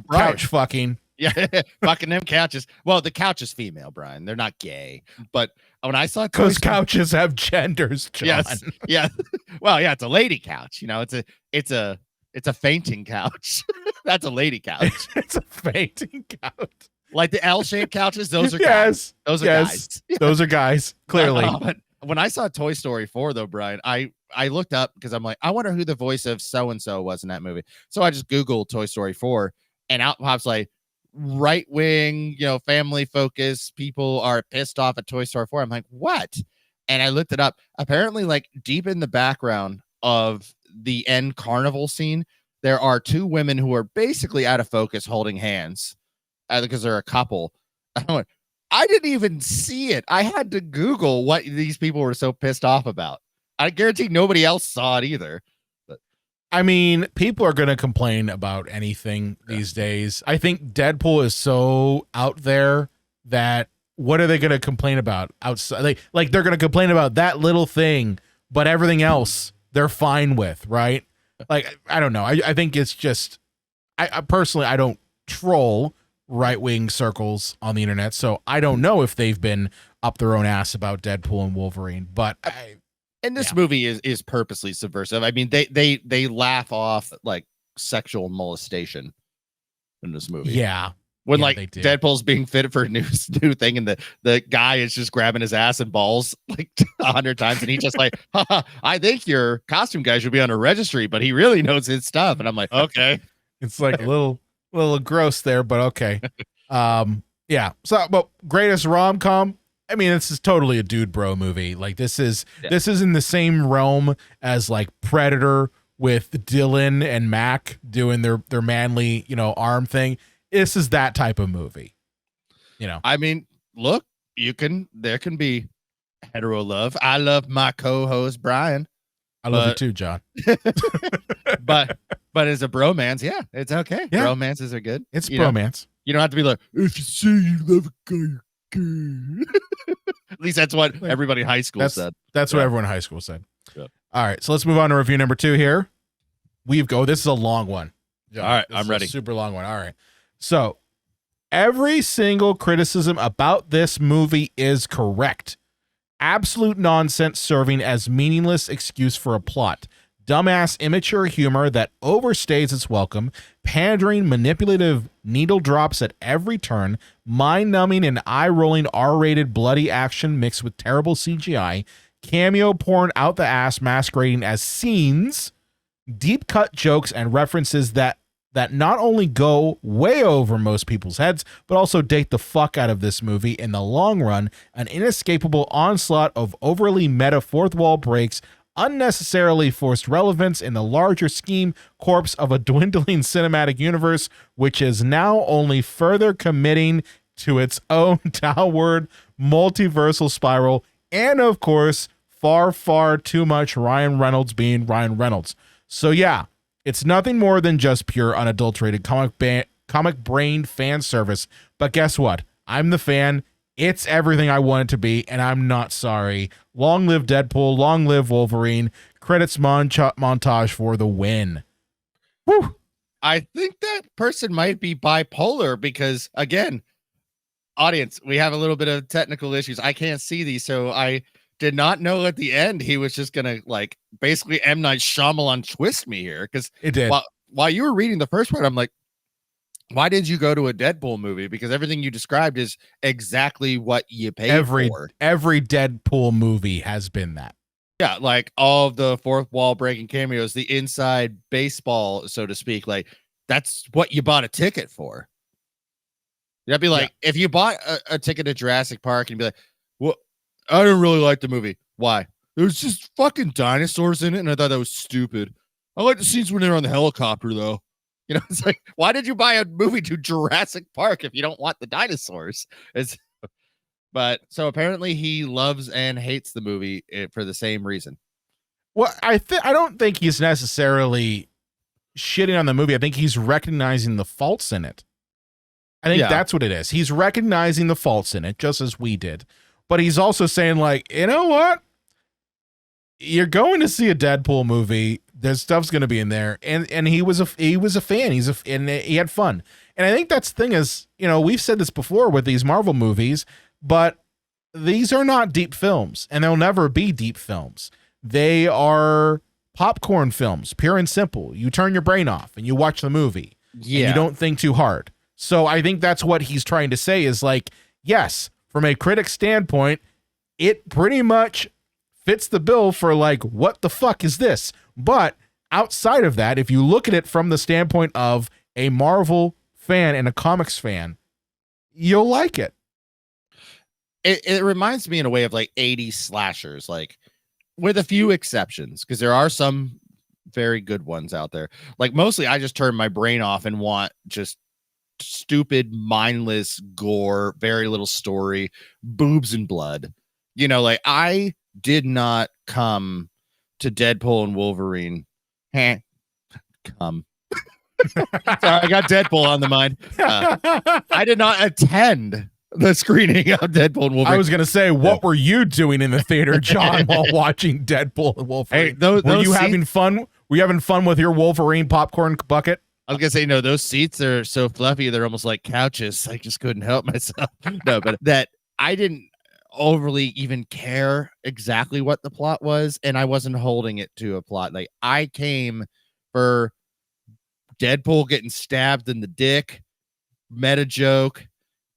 couch fucking. Yeah, fucking them couches. Well, the couch is female, Brian. They're not gay. But when I saw because couches have genders, John. Yes, yeah. Well, yeah, it's a lady couch. It's a fainting couch. That's a lady couch. It's a fainting couch. Like the L-shaped couches, those are guys. Those are guys. Those are guys, clearly. But when I saw Toy Story 4, though, Brian, I I looked up because I'm like, I wonder who the voice of so and so was in that movie. So I just Googled Toy Story 4, and out pops like right wing, family focus people are pissed off at Toy Story 4. I'm like, what? And I looked it up. Apparently, like deep in the background of the end carnival scene, there are two women who are basically out of focus holding hands because they're a couple. I didn't even see it. I had to Google what these people were so pissed off about. I guarantee nobody else saw it either. But I mean, people are going to complain about anything these days. I think Deadpool is so out there that what are they going to complain about outside? Like they're going to complain about that little thing, but everything else they're fine with, right? Like, I don't know. I think it's just, I personally, I don't troll right-wing circles on the internet, so I don't know if they've been up their own ass about Deadpool and Wolverine, but this movie is purposely subversive. I mean, they laugh off like sexual molestation in this movie. Yeah. When like Deadpool's being fitted for a new thing, and the guy is just grabbing his ass and balls like 100 times, and he's just like, I think your costume guy should be on a registry, but he really knows his stuff. And I'm like, okay. It's like a little gross there, but okay. Yeah. So, but greatest rom-com, I mean, this is totally a dude bro movie. Like this is in the same realm as like Predator with Dylan and Mac doing their manly, arm thing. This is that type of movie. I mean, look, there can be hetero love. I love my co-host Brian. I love you too, John. but as a bromance, yeah, it's okay. Yeah. Bromances are good. It's bromance. You don't have to be like, if you say you love a guy, you're gay. At least that's what everybody in high school said. That's what everyone in high school said. Yeah. All right, so let's move on to review number 2 here. This is a long one. John, all right, I'm ready. Super long one. All right. So every single criticism about this movie is correct. Absolute nonsense serving as meaningless excuse for a plot. Dumbass, immature humor that overstays its welcome. Pandering, manipulative needle drops at every turn. Mind-numbing and eye-rolling R-rated bloody action mixed with terrible CGI. Cameo porn out the ass masquerading as scenes. Deep-cut jokes and references that not only go way over most people's heads, but also date the fuck out of this movie in the long run. An inescapable onslaught of overly meta fourth wall breaks, unnecessarily forced relevance in the larger scheme corpse of a dwindling cinematic universe, which is now only further committing to its own downward multiversal spiral, and of course, far, far too much Ryan Reynolds being Ryan Reynolds. So yeah, it's nothing more than just pure, unadulterated comic-brained fan service. But guess what? I'm the fan. It's everything I want it to be, and I'm not sorry. Long live Deadpool. Long live Wolverine. Credits montage for the win. Whew. I think that person might be bipolar because, again, audience, we have a little bit of technical issues. I can't see these, so I did not know at the end he was just gonna like basically M. Night Shyamalan twist me here, because it did. While you were reading the first part, I'm like, why did you go to a Deadpool movie? Because everything you described is exactly what you paid for. Every Deadpool movie has been that. Yeah, like all of the fourth wall breaking cameos, the inside baseball, so to speak, like that's what you bought a ticket for. That'd be like if you bought a ticket to Jurassic Park and be like, well, I didn't really like the movie. Why? There's just fucking dinosaurs in it, and I thought that was stupid. I like the scenes when they're on the helicopter, though. It's like, why did you buy a movie to Jurassic Park if you don't want the dinosaurs? But so apparently he loves and hates the movie for the same reason. Well, I don't think he's necessarily shitting on the movie. I think he's recognizing the faults in it. I think that's what it is. He's recognizing the faults in it, just as we did. But he's also saying, like, you know what? You're going to see a Deadpool movie. There's stuff's going to be in there, and he was a fan. And he had fun. And I think that's the thing is, we've said this before with these Marvel movies, but these are not deep films, and they'll never be deep films. They are popcorn films, pure and simple. You turn your brain off and you watch the movie. Yeah, and you don't think too hard. So I think that's what he's trying to say is like, yes, from a critic standpoint, it pretty much fits the bill for like, what the fuck is this? But outside of that, if you look at it from the standpoint of a Marvel fan and a comics fan, you'll like it. It reminds me in a way of like 80s slashers, like with a few exceptions, because there are some very good ones out there. Like mostly I just turn my brain off and want just stupid, mindless gore, very little story, boobs and blood. You know, like I did not come to Deadpool and Wolverine. Come. Sorry, I got Deadpool on the mind. I did not attend the screening of Deadpool and Wolverine. I was going to say, what were you doing in the theater, John, while watching Deadpool and Wolverine? Hey, those were you seats, having fun? Were you having fun with your Wolverine popcorn bucket? I was going to say, no, those seats are so fluffy. They're almost like couches. I just couldn't help myself. No, but that I didn't overly even care exactly what the plot was. And I wasn't holding it to a plot. Like I came for Deadpool getting stabbed in the dick, meta joke,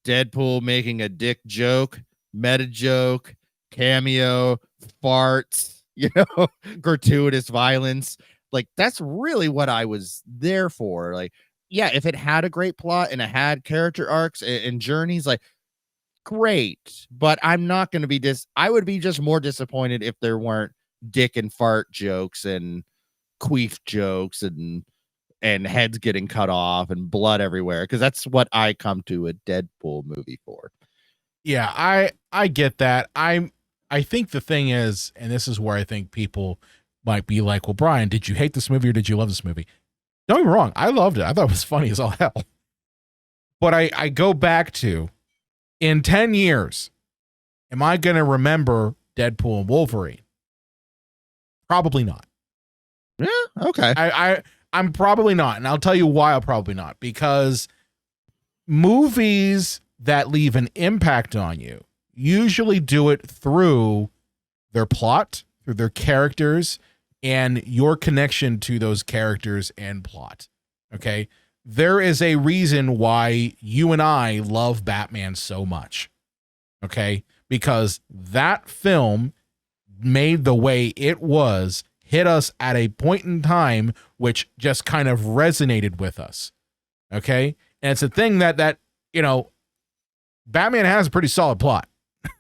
Deadpool making a dick joke, meta joke, cameo, farts, you know, gratuitous violence. Like that's really what I was there for. Like, yeah, if it had a great plot and it had character arcs and journeys, like great. But I'm not going to be I would be just more disappointed if there weren't dick and fart jokes and queef jokes and heads getting cut off and blood everywhere, because that's what I come to a Deadpool movie for. Yeah, I get that. I think the thing is, and this is where I think people might be like, well, Brian, did you hate this movie or did you love this movie? Don't get me wrong, I loved it. I thought it was funny as all hell. But I go back to, in 10 years, am I going to remember Deadpool and Wolverine? Probably not. Yeah, okay. I'm probably not, and I'll tell you why I'll probably not. Because movies that leave an impact on you usually do it through their plot, through their characters, and your connection to those characters and plot. Okay? There is a reason why you and I love Batman so much. Okay? Because that film made the way it was, hit us at a point in time which just kind of resonated with us. Okay? And it's a thing that you know, Batman has a pretty solid plot.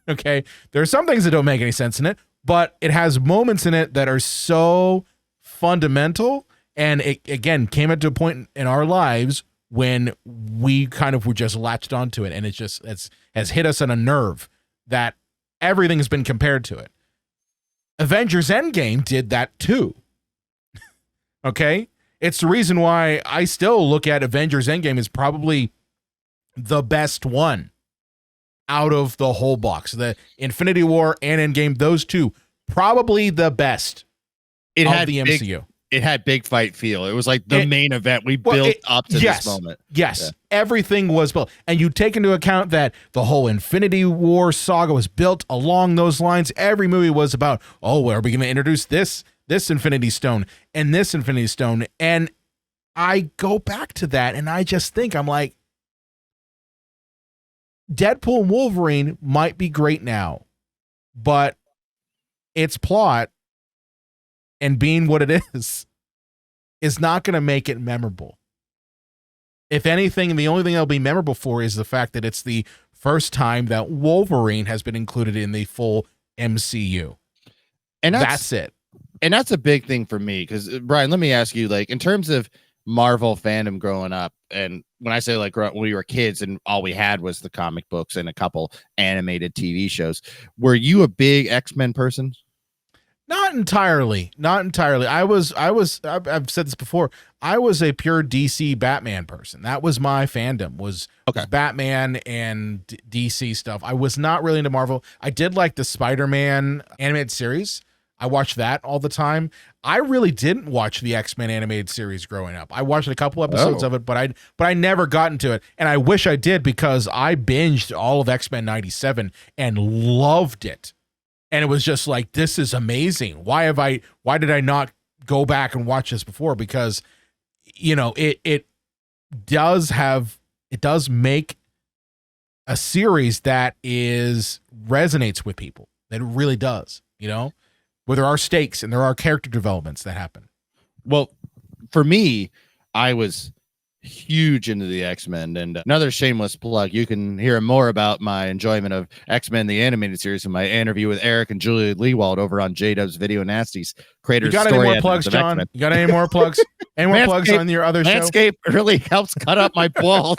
Okay? There are some things that don't make any sense in it, but it has moments in it that are so fundamental, and it again came into a point in our lives when we kind of were just latched onto it, and it's has hit us on a nerve that everything has been compared to it. Avengers Endgame did that too. Okay? It's the reason why I still look at Avengers Endgame as probably the best one out of the whole box. The Infinity War and Endgame, those two, probably the best of the MCU. It had big fight feel. It was like the main event. We built up to this moment. Yes. Yeah. Everything was built. And you take into account that the whole Infinity War saga was built along those lines. Every movie was about, oh, are we going to introduce this Infinity Stone and this Infinity Stone? And I go back to that and I just think, I'm like, Deadpool and Wolverine might be great now, but its plot and being what it is not going to make it memorable. If anything, the only thing it'll be memorable for is the fact that it's the first time that Wolverine has been included in the full MCU. And that's it. And that's a big thing for me, because Brian, let me ask you, like, in terms of Marvel fandom growing up, and when I say like when we were kids and all we had was the comic books and a couple animated TV shows, were you a big X-Men person? Not entirely. I've said this before. I was a pure DC Batman person. That was my fandom, was Batman and DC stuff. I was not really into Marvel. I did like the Spider-Man animated series. I watched that all the time. I really didn't watch the X-Men animated series growing up. I watched a couple episodes of it, but I never got into it. And I wish I did, because I binged all of X-Men 97 and loved it. And it was just like, this is amazing. Why did I not go back and watch this before? Because, you know, it does make a series that resonates with people. That it really does, you know? where there are stakes and there are character developments that happen. Well, for me, I was huge into the X-Men, and another shameless plug, you can hear more about my enjoyment of X-Men the animated series in my interview with Eric and Julia Leewald over on JDub's Video Nasties creators. You got any more plugs, John? You got any more plugs? Any more plugs on your other show? Manscaped really helps cut up my balls.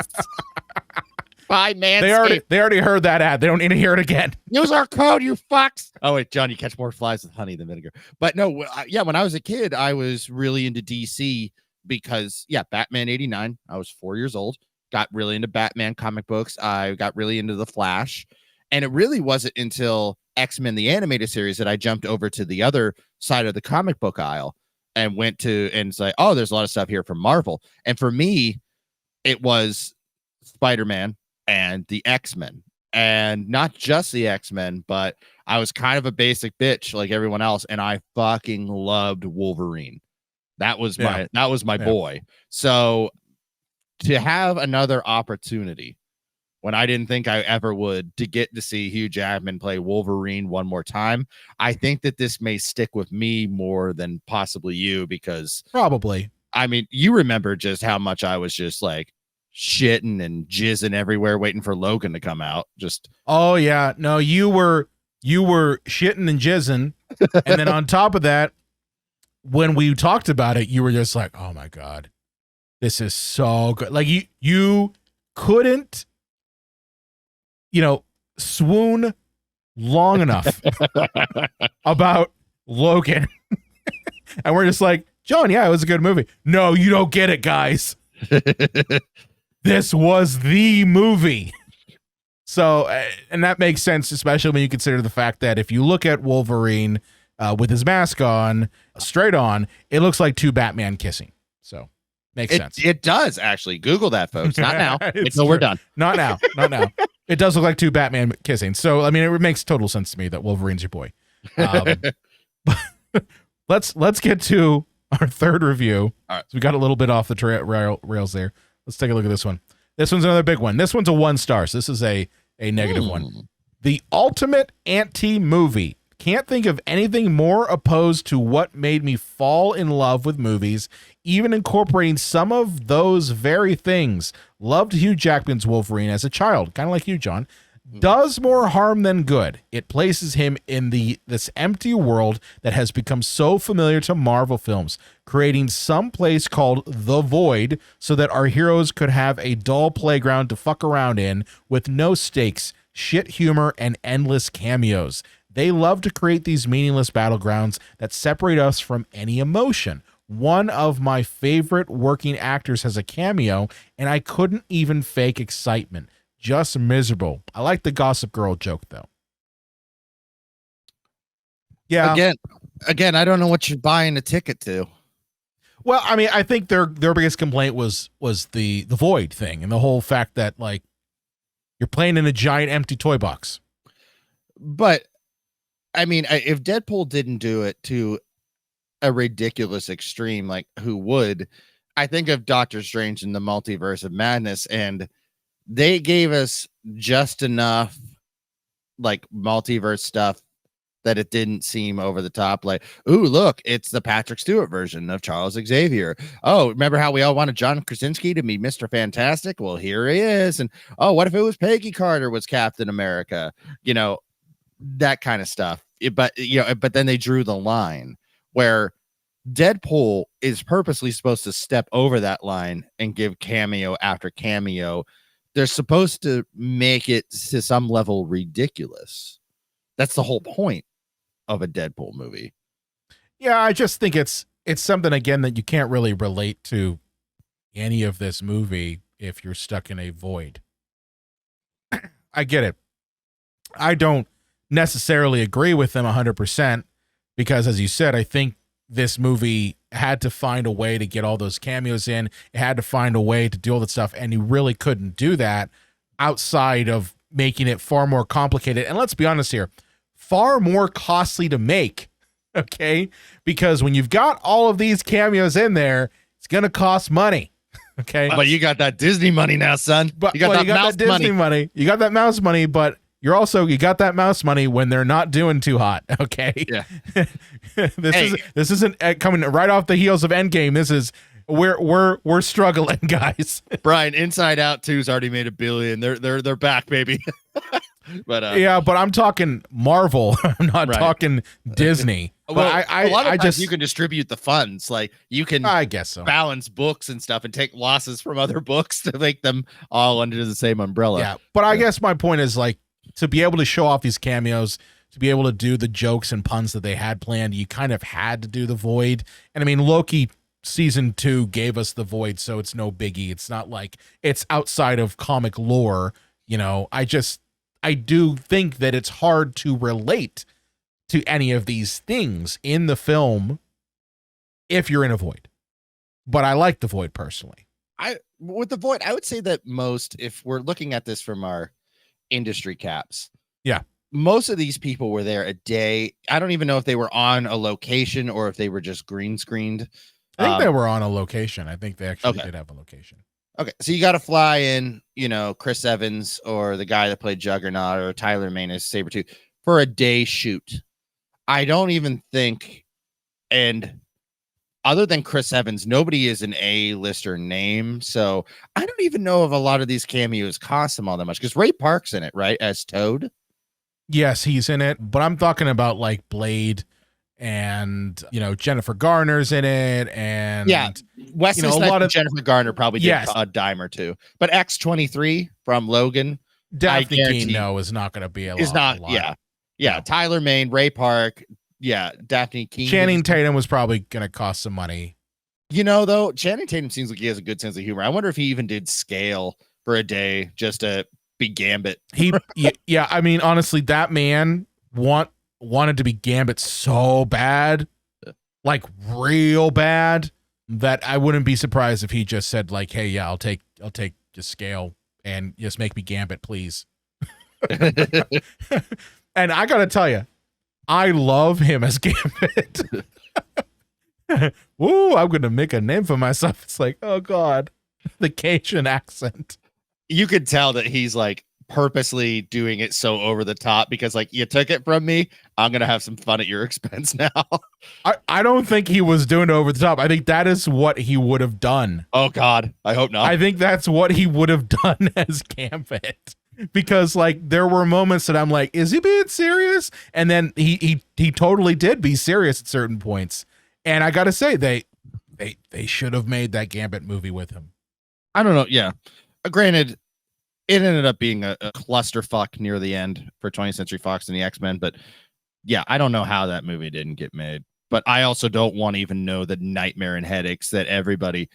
Bye, Manscaped. They already heard that ad. They don't need to hear it again. Use our code, you fucks. Oh wait, John, you catch more flies with honey than vinegar. But no, yeah, when I was a kid, I was really into DC because Batman 89. I was 4 years old. Got really into Batman comic books. I got really into the Flash, and it really wasn't until X-Men the animated series that I jumped over to the other side of the comic book aisle and went to and say, oh, there's a lot of stuff here from Marvel. And for me, it was Spider-Man and the X-Men, and not just the X-Men, but I was kind of a basic bitch like everyone else, and I fucking loved Wolverine. That was my boy. So to have another opportunity when I didn't think I ever would, to get to see Hugh Jackman play Wolverine one more time, I think that this may stick with me more than possibly you, because probably, I mean, you remember just how much I was just like shitting and jizzing everywhere waiting for Logan to come out. Just, oh yeah, no, you were shitting and jizzing, and then on top of that, when we talked about it, you were just like, oh my God, this is so good. Like you couldn't, swoon long enough about Logan. And we're just like, John, yeah, it was a good movie. No, you don't get it, guys. This was the movie. So, and that makes sense, especially when you consider the fact that if you look at Wolverine with his mask on, straight on, it looks like two Batman kissing. So, makes sense. It does, actually. Google that, folks. Not now. Until we're done. Not now. Not now. It does look like two Batman kissing. So, I mean, it makes total sense to me that Wolverine's your boy. But let's get to our third review. All right. So we got a little bit off the rails there. Let's take a look at this one. This one's another big one. This one's a 1 star. So this is a negative one. The ultimate anti-movie. Can't think of anything more opposed to what made me fall in love with movies, even incorporating some of those very things. Loved Hugh Jackman's Wolverine as a child, kind of like you, John. Does more harm than good. It places him in this empty world that has become so familiar to Marvel films, creating some place called The Void so that our heroes could have a dull playground to fuck around in with no stakes, shit humor, and endless cameos. They love to create these meaningless battlegrounds that separate us from any emotion. One of my favorite working actors has a cameo, and I couldn't even fake excitement. Just miserable. I like the Gossip Girl joke, though. Yeah. Again, I don't know what you're buying a ticket to. Well, I mean, I think their biggest complaint was the void thing and the whole fact that, like, you're playing in a giant empty toy box. But I mean, if Deadpool didn't do it to a ridiculous extreme, like who would? I think of Doctor Strange in the Multiverse of Madness, and they gave us just enough like multiverse stuff that it didn't seem over the top. Like, ooh, look, it's the Patrick Stewart version of Charles Xavier. Oh, remember how we all wanted John Krasinski to be Mr. Fantastic? Well, here he is. And oh, what if it was Peggy Carter was Captain America? That kind of stuff. But then they drew the line where Deadpool is purposely supposed to step over that line and give cameo after cameo. They're supposed to make it to some level ridiculous. That's the whole point of a Deadpool movie. Yeah, I just think it's something, again, that you can't really relate to any of this movie if you're stuck in a void. I get it. I don't necessarily agree with them 100% because, as you said, I think this movie had to find a way to get all those cameos in. It had to find a way to do all that stuff, and you really couldn't do that outside of making it far more complicated. And let's be honest here, far more costly to make, okay? Because when you've got all of these cameos in there, it's going to cost money, okay? But you got that Disney money now, son. But you got that Disney money. You got that mouse money, but you got that mouse money when they're not doing too hot. Okay. Yeah. This isn't coming right off the heels of Endgame. This is we're struggling, guys. Brian, Inside Out 2's already made $1 billion. They're back, baby. But yeah, but I'm talking Marvel. I'm not talking Disney. Well, but a lot of times you can distribute the funds. Like you can, I guess so, balance books and stuff and take losses from other books to make them all under the same umbrella. Yeah, but I guess my point is like to be able to show off these cameos, to be able to do the jokes and puns that they had planned, you kind of had to do the Void. And I mean, Loki season 2 gave us the Void, so it's no biggie. It's not like it's outside of comic lore. You know, I do think that it's hard to relate to any of these things in the film if you're in a Void. But I like the Void personally. With the Void, I would say that most, if we're looking at this from our industry caps, most of these people were there a day. I don't even know if they were on a location or if they were just green screened. I think they were on a location. I think they actually did have a location. Okay, so you got to fly in, you know, Chris Evans or the guy that played Juggernaut or Tyler Mane as Sabretooth for a day shoot. I don't even think, and other than Chris Evans, nobody is an A-lister name. So I don't even know if a lot of these cameos cost them all that much, because Ray Park's in it, right? As Toad. Yes, he's in it. But I'm talking about like Blade and, you know, Jennifer Garner's in it. And Wesley Snipes and Jennifer Garner probably did a dime or two. But X-23 from Logan, Daphne Keene, is not going to be a lot. Yeah. Tyler Mane, Ray Park. Yeah. Daphne Keene. Channing Tatum was probably going to cost some money. You know, though, Channing Tatum seems like he has a good sense of humor. I wonder if he even did scale for a day just to be Gambit. I mean, honestly, that man wanted to be Gambit so bad, like real bad, that I wouldn't be surprised if he just said like, hey, yeah, I'll take just scale and just make me Gambit, please. And I gotta tell you, I love him as Gambit. Ooh, I'm gonna make a name for myself. It's like, oh god, the Cajun accent. You could tell that he's like purposely doing it so over the top because like, you took it from me, I'm gonna have some fun at your expense now. I don't think he was doing it over the top. I think that is what he would have done. Oh god, I hope not. I think that's what he would have done as Gambit. Because like there were moments that I'm like, is he being serious? And then he totally did be serious at certain points. And I gotta say, they should have made that Gambit movie with him. I don't know. Yeah, granted, it ended up being a clusterfuck near the end for 20th Century Fox and the X-Men. But yeah, I don't know how that movie didn't get made. But I also don't want to even know the nightmare and headaches that everybody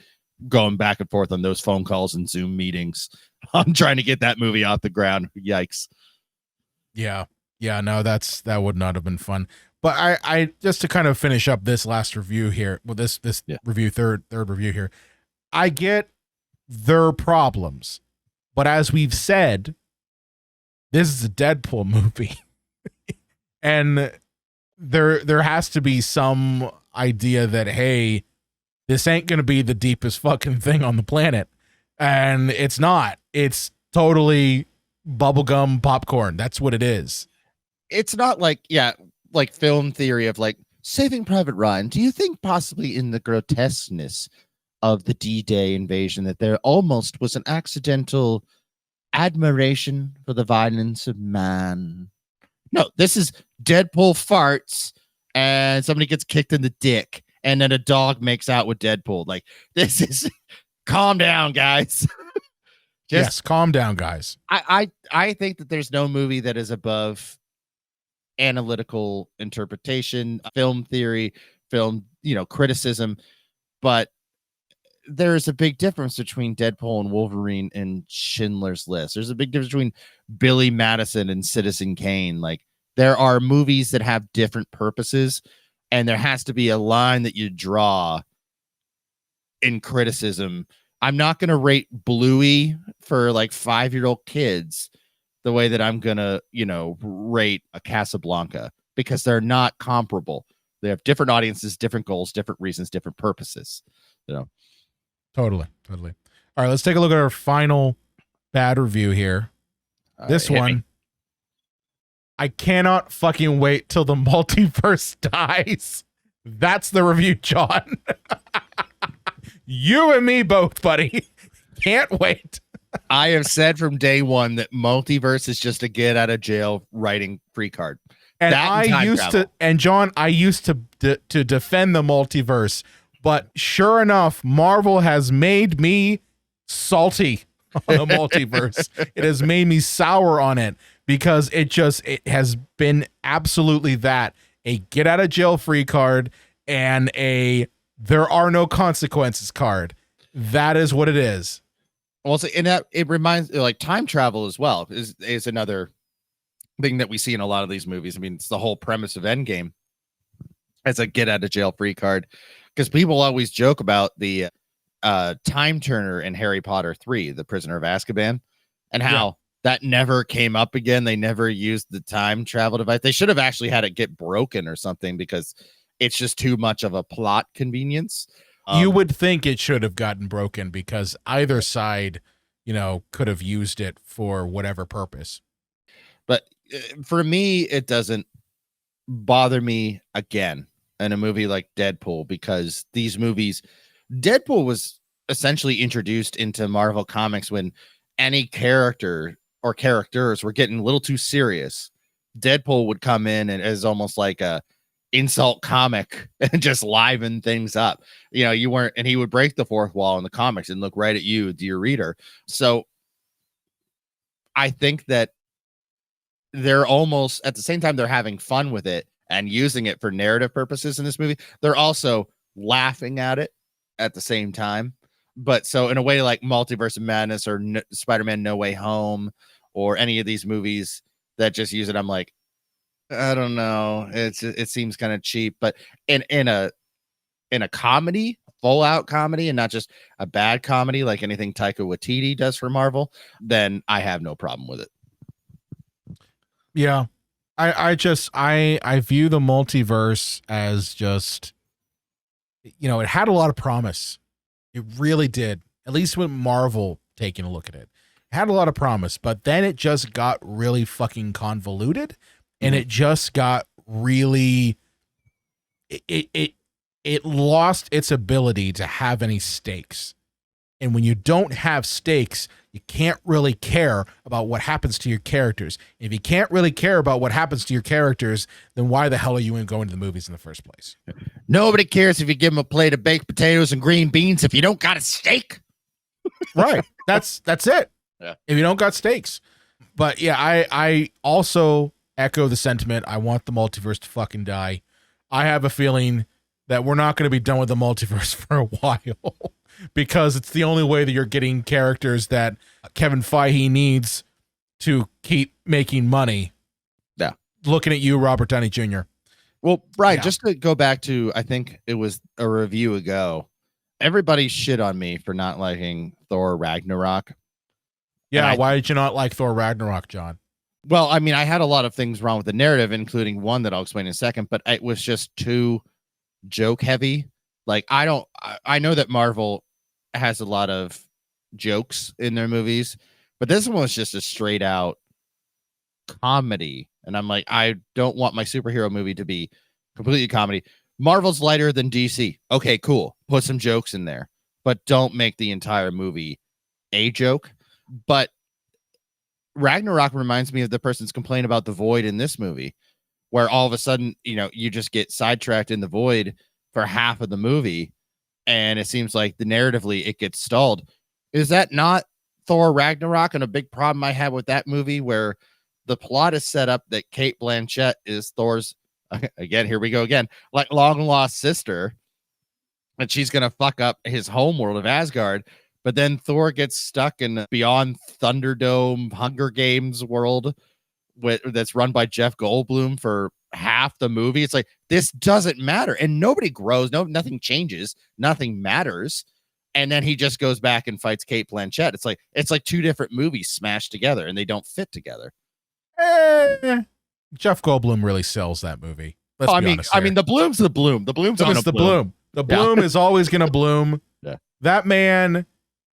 going back and forth on those phone calls and Zoom meetings. I'm trying to get that movie off the ground. Yikes. Yeah. No, that would not have been fun. But I just to kind of finish up this last review here, well, this review, third review here, I get their problems, but as we've said, this is a Deadpool movie, and there has to be some idea that, hey, this ain't gonna be the deepest fucking thing on the planet. And it's not. It's totally bubblegum popcorn. That's what it is. It's not like, like film theory of like Saving Private Ryan. Do you think possibly in the grotesqueness of the D-Day invasion that there almost was an accidental admiration for the violence of man? No, this is Deadpool farts and somebody gets kicked in the dick and then a dog makes out with Deadpool. Like, this is... Calm down, guys. Yes, calm down, guys. I think that there's no movie that is above analytical interpretation, film theory, film, criticism. But there's a big difference between Deadpool and Wolverine and Schindler's List. There's a big difference between Billy Madison and Citizen Kane. Like, there are movies that have different purposes, and there has to be a line that you draw in criticism. I'm not going to rate Bluey for like 5-year-old kids the way that I'm going to, rate a Casablanca, because they're not comparable. They have different audiences, different goals, different reasons, different purposes. Totally. All right, let's take a look at our final bad review here. This one I cannot fucking wait till the multiverse dies. That's the review, John. You and me both, buddy. Can't wait. I have said from day one that Multiverse is just a get out of jail writing free card. And I used to, and John, I used to defend the multiverse, but sure enough, Marvel has made me salty on the multiverse. It has made me sour on it because it has been absolutely that, a get out of jail free card and a there are no consequences card. That is what it is. Well, and that it reminds like time travel as well is another thing that we see in a lot of these movies. I mean, it's the whole premise of Endgame as a get out of jail free card, because people always joke about the time turner in Harry Potter 3, The Prisoner of Azkaban, and how that never came up again. They never used the time travel device. They should have actually had it get broken or something because it's just too much of a plot convenience. You would think it should have gotten broken because either side, could have used it for whatever purpose. But for me, it doesn't bother me again in a movie like Deadpool, because these movies, Deadpool was essentially introduced into Marvel Comics when any character or characters were getting a little too serious. Deadpool would come in and as almost like a insult comic and just liven things up. You weren't, and he would break the fourth wall in the comics and look right at you, dear reader. So I think that they're almost at the same time they're having fun with it and using it for narrative purposes in this movie. They're also laughing at it at the same time. But so in a way like Multiverse of Madness or Spider-Man No Way Home or any of these movies that just use it, I'm like, I don't know. It seems kind of cheap, but in a comedy, full out comedy, and not just a bad comedy like anything Taika Waititi does for Marvel, then I have no problem with it. Yeah, I view the multiverse as just, it had a lot of promise. It really did. At least with Marvel taking a look at it, it had a lot of promise, but then it just got really fucking convoluted. And it just got really, it lost its ability to have any stakes. And when you don't have stakes, you can't really care about what happens to your characters. If you can't really care about what happens to your characters, then why the hell are you even going to the movies in the first place? Nobody cares if you give them a plate of baked potatoes and green beans if you don't got a steak. Right. That's it. Yeah. If you don't got stakes. But yeah, I also echo the sentiment. I want the multiverse to fucking die. I have a feeling that we're not going to be done with the multiverse for a while because it's the only way that you're getting characters that Kevin Feige needs to keep making money. Yeah. Looking at you, Robert Downey Jr. Well, Brian, just to go back to, I think it was a review ago, everybody shit on me for not liking Thor Ragnarok. Yeah. Why did you not like Thor Ragnarok, John? Well, I mean, I had a lot of things wrong with the narrative, including one that I'll explain in a second, but it was just too joke heavy. Like, I know that Marvel has a lot of jokes in their movies, but this one was just a straight out comedy. And I'm like, I don't want my superhero movie to be completely comedy. Marvel's lighter than DC. Okay, cool. Put some jokes in there, but don't make the entire movie a joke. But Ragnarok reminds me of the person's complaint about the void in this movie, where all of a sudden, you just get sidetracked in the void for half of the movie. And it seems like narratively it gets stalled. Is that not Thor Ragnarok? And a big problem I have with that movie, where the plot is set up that Cate Blanchett is Thor's, again, here we go again, like long lost sister. And she's going to fuck up his homeworld of Asgard. But then Thor gets stuck in Beyond Thunderdome Hunger Games world that's run by Jeff Goldblum for half the movie. It's like, this doesn't matter. And nobody grows. Nothing changes. Nothing matters. And then he just goes back and fights Cate Blanchett. It's like two different movies smashed together and they don't fit together. Jeff Goldblum really sells that movie. Let's be honest I mean, the bloom's the bloom. The bloom's on the bloom. The bloom is always going to bloom. Yeah. That man,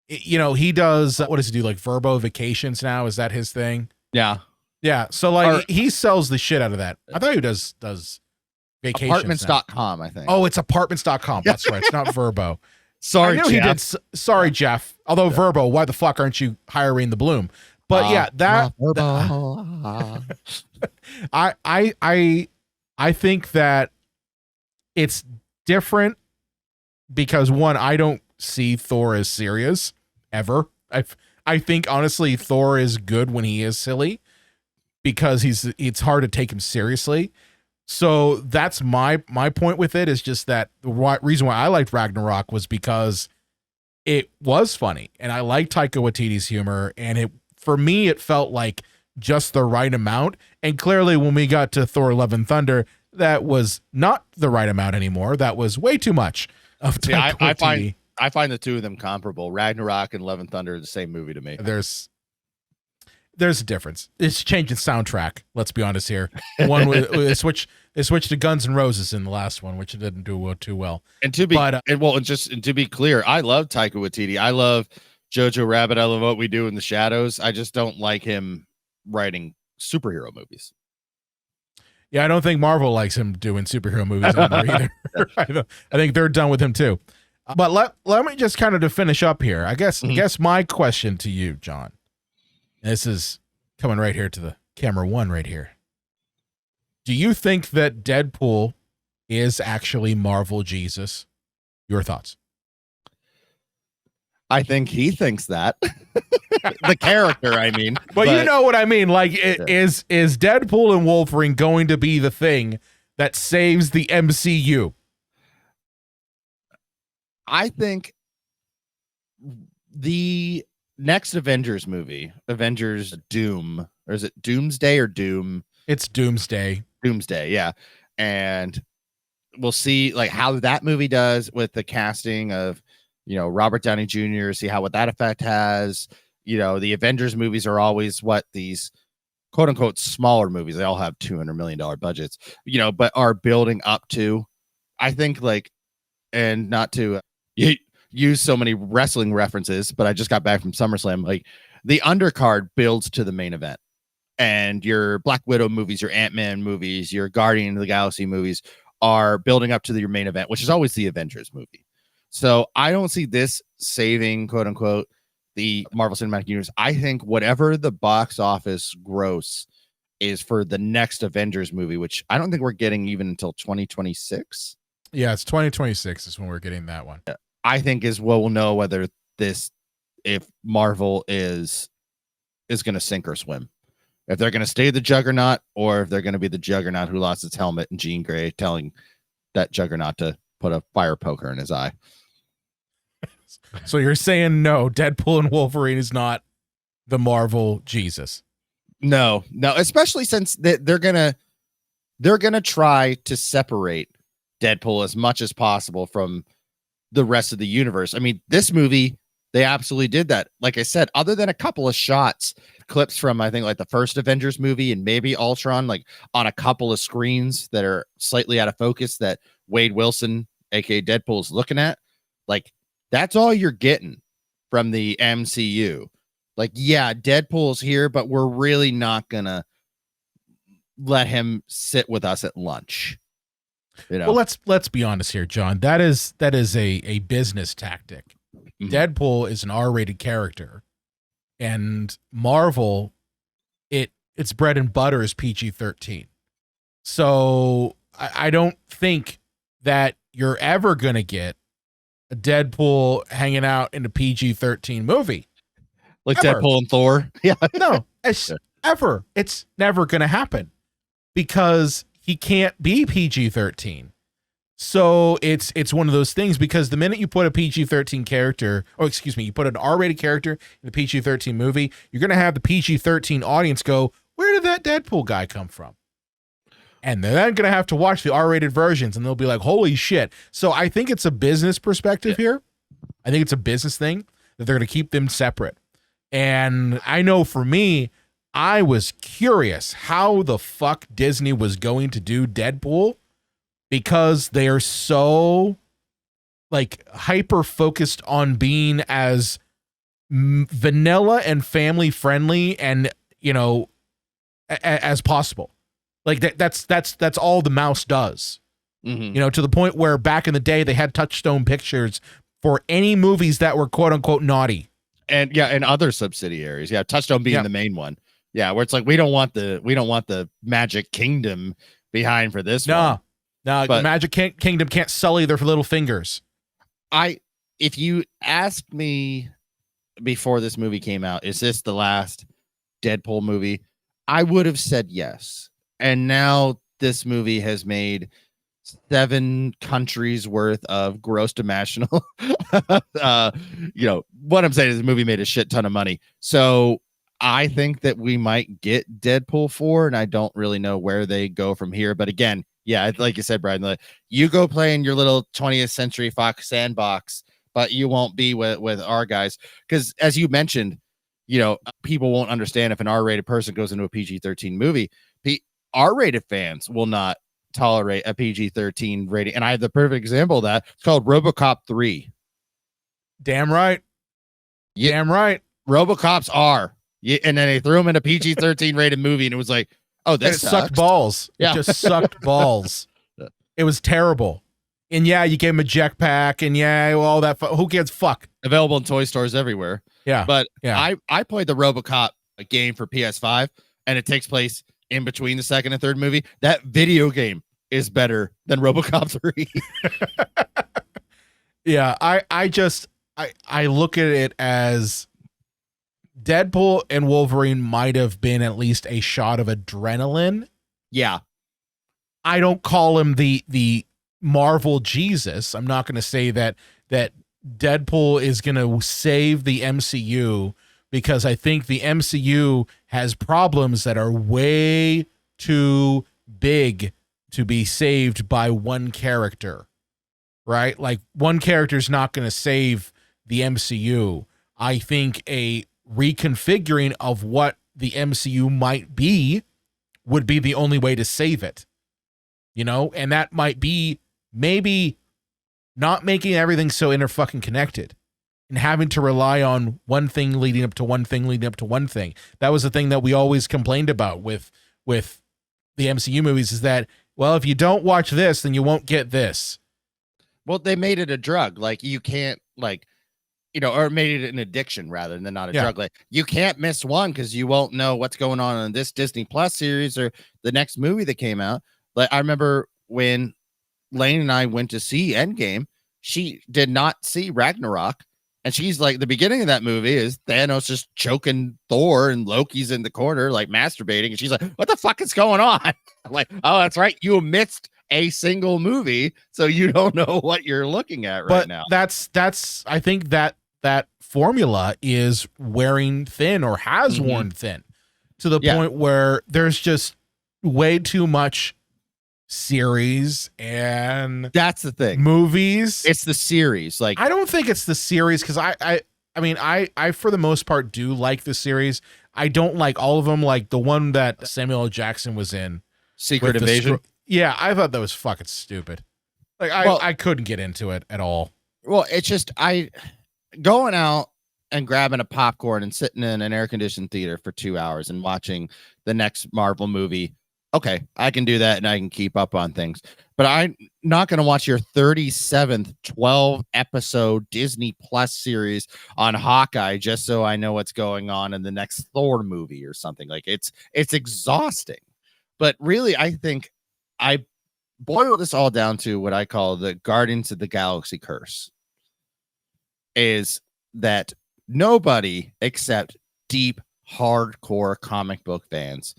he does, what does he do? Like Verbo Vacations now? Is that his thing? Yeah. Yeah. So like he sells the shit out of that. I thought he does vacations. Apartments.com, I think. Oh, it's apartments.com. That's right. It's not Verbo. Sorry, I knew Jeff. he did. Sorry, Jeff. Although Verbo, why the fuck aren't you hiring the Bloom? But yeah, that I think that it's different because one, I don't see Thor as serious ever. I think honestly Thor is good when he is silly because it's hard to take him seriously. So that's my point with it, is just that the reason why I liked Ragnarok was because it was funny and I liked Taika Waititi's humor, and for me it felt like just the right amount. And clearly when we got to Thor Love and Thunder, that was not the right amount anymore. That was way too much of Taika Waititi. I find the two of them comparable. Ragnarok and Love and Thunder are the same movie to me. There's a difference. It's changing soundtrack. Let's be honest here. One they switched to Guns N' Roses in the last one, which didn't do too well. And to be to be clear, I love Taika Waititi. I love Jojo Rabbit. I love What We Do in the Shadows. I just don't like him writing superhero movies. Yeah, I don't think Marvel likes him doing superhero movies anymore either. I think they're done with him too. But let me just kind of to finish up here. I guess my question to you, John. This is coming right here to the camera one right here. Do you think that Deadpool is actually Marvel Jesus? Your thoughts? I think he thinks that. The character, I mean. But you know what I mean. Like, is Deadpool and Wolverine going to be the thing that saves the MCU? I think the next Avengers movie, Avengers Doom, or is it Doomsday or Doom? It's Doomsday. Doomsday, yeah. And we'll see like how that movie does with the casting of, Robert Downey Jr., see what that effect has. The Avengers movies are always these quote unquote smaller movies. They all have $200 million budgets, but are building up to, I think, and not to use so many wrestling references, but I just got back from SummerSlam. Like, the undercard builds to the main event, and your Black Widow movies, your Ant-Man movies, your Guardian of the Galaxy movies are building up to your main event, which is always the Avengers movie. So I don't see this saving, quote unquote, the Marvel Cinematic Universe. I think whatever the box office gross is for the next Avengers movie, which I don't think we're getting even until 2026. Yeah, it's 2026 is when we're getting that one. I think is what we'll know whether if Marvel is going to sink or swim. If they're going to stay the Juggernaut, or if they're going to be the Juggernaut who lost its helmet and Jean Grey telling that Juggernaut to put a fire poker in his eye. So you're saying no, Deadpool and Wolverine is not the Marvel Jesus? No, especially since they're gonna try to separate Deadpool as much as possible from the rest of the universe. I mean, this movie, they absolutely did that. Like I said, other than a couple of clips from, I think, like the first Avengers movie and maybe Ultron, like on a couple of screens that are slightly out of focus that Wade Wilson, aka Deadpool, is looking at. Like, that's all you're getting from the MCU. Like, yeah, Deadpool's here, but we're really not gonna let him sit with us at lunch. Well, let's be honest here, John. That is a business tactic. Mm-hmm. Deadpool is an R-rated character, and Marvel, its bread and butter is PG-13. So I don't think that you're ever gonna get a Deadpool hanging out in a PG-13 movie. Like ever. Deadpool and Thor. Yeah. No, it's never going to happen because he can't be PG-13. So it's one of those things, because the minute you put a PG-13 character, you put an R-rated character in a PG-13 movie, you're going to have the PG-13 audience go, where did that Deadpool guy come from? And they're then going to have to watch the R-rated versions, and they'll be like, holy shit. So I think it's a business perspective here. I think it's a business thing that they're going to keep them separate. And I know for me, I was curious how the fuck Disney was going to do Deadpool, because they are so like hyper focused on being as vanilla and family friendly and, as possible. Like that's all the mouse does. Mhm. You know, to the point where back in the day they had Touchstone Pictures for any movies that were quote unquote naughty. And other subsidiaries. Yeah, Touchstone being the main one. Yeah, where it's like we don't want the Magic Kingdom behind for this one. No, the Magic Kingdom can't sully their little fingers. If you asked me before this movie came out, is this the last Deadpool movie? I would have said yes. And now this movie has made 7 countries worth of gross domestic. What I'm saying is the movie made a shit ton of money. So I think that we might get Deadpool 4, and I don't really know where they go from here. But again, yeah, like you said, Brian, you go play in your little 20th Century Fox sandbox, but you won't be with our guys. Because as you mentioned, people won't understand if an R-rated person goes into a PG-13 movie. R-rated fans will not tolerate a PG-13 rating. And I have the perfect example of that. It's called RoboCop 3. Damn right. Yeah. Damn right. RoboCop's R. Yeah, and then they threw him in a PG-13 rated movie, and it was like, oh, this sucked balls. Yeah. It just sucked balls. It was terrible. And yeah, you gave him a jetpack, and all that. Who gives fuck? Available in toy stores everywhere. Yeah. But I played the RoboCop game for PS5, and it takes place in between the second and third movie. That video game is better than RoboCop 3. Yeah, I look at it as Deadpool and Wolverine might have been at least a shot of adrenaline. Yeah. I don't call him the Marvel Jesus. I'm not going to say that Deadpool is going to save the MCU, because I think the MCU has problems that are way too big to be saved by one character, right? Like, one character is not going to save the MCU. I think a reconfiguring of what the MCU might be would be the only way to save it, and that might be maybe not making everything so fucking connected and having to rely on one thing leading up to one thing leading up to one thing. That was the thing that we always complained about with the MCU movies, is that, well, if you don't watch this, then you won't get this. Well, they made it a drug. Like, you can't, or made it an addiction rather than not a drug. Like, you can't miss one because you won't know what's going on in this Disney Plus series or the next movie that came out. Like, I remember when Lane and I went to see Endgame, she did not see Ragnarok. And she's like, the beginning of that movie is Thanos just choking Thor and Loki's in the corner, like masturbating. And she's like, what the fuck is going on? I'm like, oh, that's right. You missed a single movie, so you don't know what you're looking at right now. That's I think that formula is wearing thin, or has worn thin, to the point where there's just way too much series, and that's the thing. Movies. It's the series. Like, I don't think it's the series, because I mean I for the most part do like the series. I don't like all of them. Like the one that Samuel L. Jackson was in, Secret Invasion. Yeah, I thought that was fucking stupid. Like, I couldn't get into it at all. Well, it's just going out and grabbing a popcorn and sitting in an air-conditioned theater for 2 hours and watching the next Marvel movie. Okay, I can do that, and I can keep up on things. But I'm not going to watch your 37th 12-episode Disney Plus series on Hawkeye just so I know what's going on in the next Thor movie or something. Like, it's exhausting. But really, I think I boil this all down to what I call the Guardians of the Galaxy curse. Is that nobody except deep, hardcore comic book fans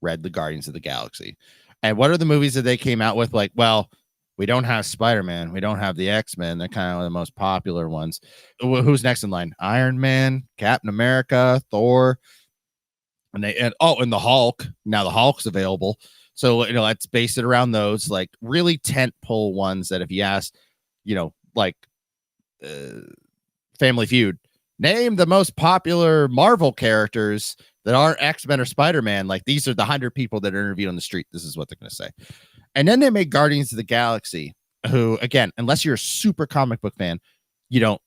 read the Guardians of the Galaxy. And what are the movies that they came out with? Like, well, we don't have Spider-Man. We don't have the X-Men. They're kind of the most popular ones. Who's next in line? Iron Man, Captain America, Thor. And the Hulk. Now the Hulk's available. So, let's base it around those, like, really tentpole ones that if you ask, Family Feud, name the most popular Marvel characters that aren't X-Men or Spider-Man. Like, these are the 100 people that are interviewed on the street. This is what they're going to say. And then they made Guardians of the Galaxy, who, again, unless you're a super comic book fan, you don't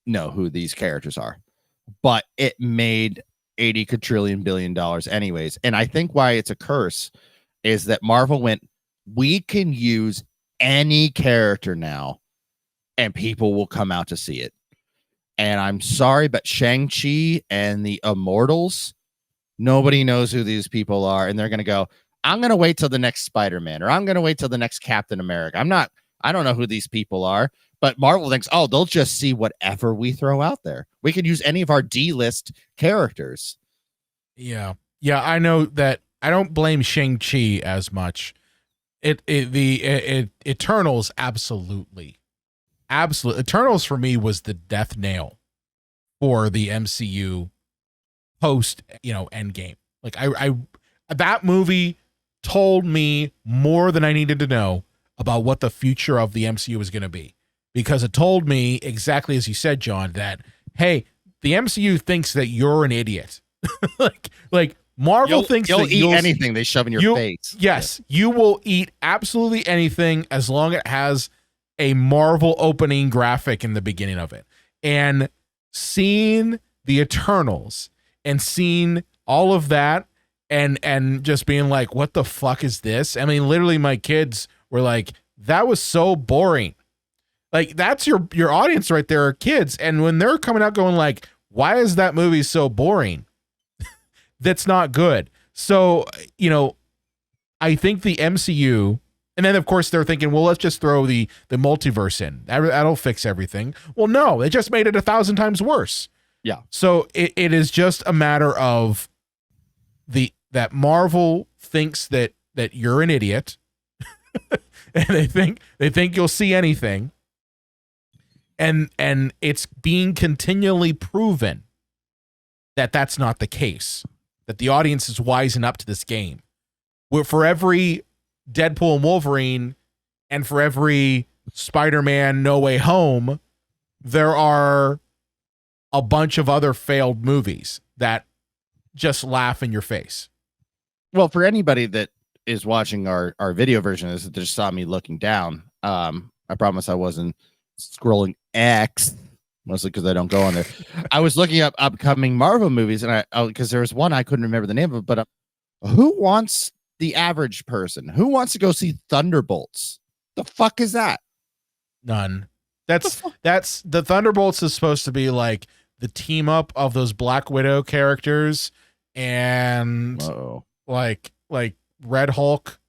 know who these characters are. But it made 80 quadrillion billion dollars anyways. And I think why it's a curse is that Marvel went, we can use any character now and people will come out to see it. And I'm sorry, but Shang-Chi and the Immortals, nobody knows who these people are. And they're going to go, I'm going to wait till the next Spider-Man, or I'm going to wait till the next Captain America. I don't know who these people are, but Marvel thinks, oh, they'll just see whatever we throw out there. We could use any of our D-list characters. Yeah. Yeah. I know that I don't blame Shang-Chi as much. The Eternals, absolutely. Eternals for me was the death nail for the MCU post, Endgame. Like I that movie told me more than I needed to know about what the future of the MCU was going to be, because it told me exactly as you said, John, that, hey, the MCU thinks that you're an idiot. like Marvel thinks you'll that eat anything they shove in your face. Yes, you will eat absolutely anything as long as it has a Marvel opening graphic in the beginning of it. And seeing the Eternals and seeing all of that and just being like, what the fuck is this? I mean, literally my kids were like, that was so boring. Like, that's your audience right there, are kids. And when they're coming out going like, why is that movie so boring? That's not good. So, I think the MCU, and then of course they're thinking, well, let's just throw the multiverse in. That'll fix everything. Well, no, it just made it 1,000 times worse. Yeah. So it is just a matter of that Marvel thinks that you're an idiot, and they think you'll see anything, and it's being continually proven that that's not the case. That the audience is wising up to this game. Where for every Deadpool and Wolverine and for every Spider-Man No Way Home, there are a bunch of other failed movies that just laugh in your face. Well, for anybody that is watching our video version of this, that just saw me looking down, I promise I wasn't scrolling X, mostly because I don't go on there. I was looking up upcoming Marvel movies, and because there was one I couldn't remember the name of, but who wants the average person? Who wants to go see Thunderbolts? The fuck is that? None. That's the Thunderbolts is supposed to be like the team up of those Black Widow characters and like Red Hulk,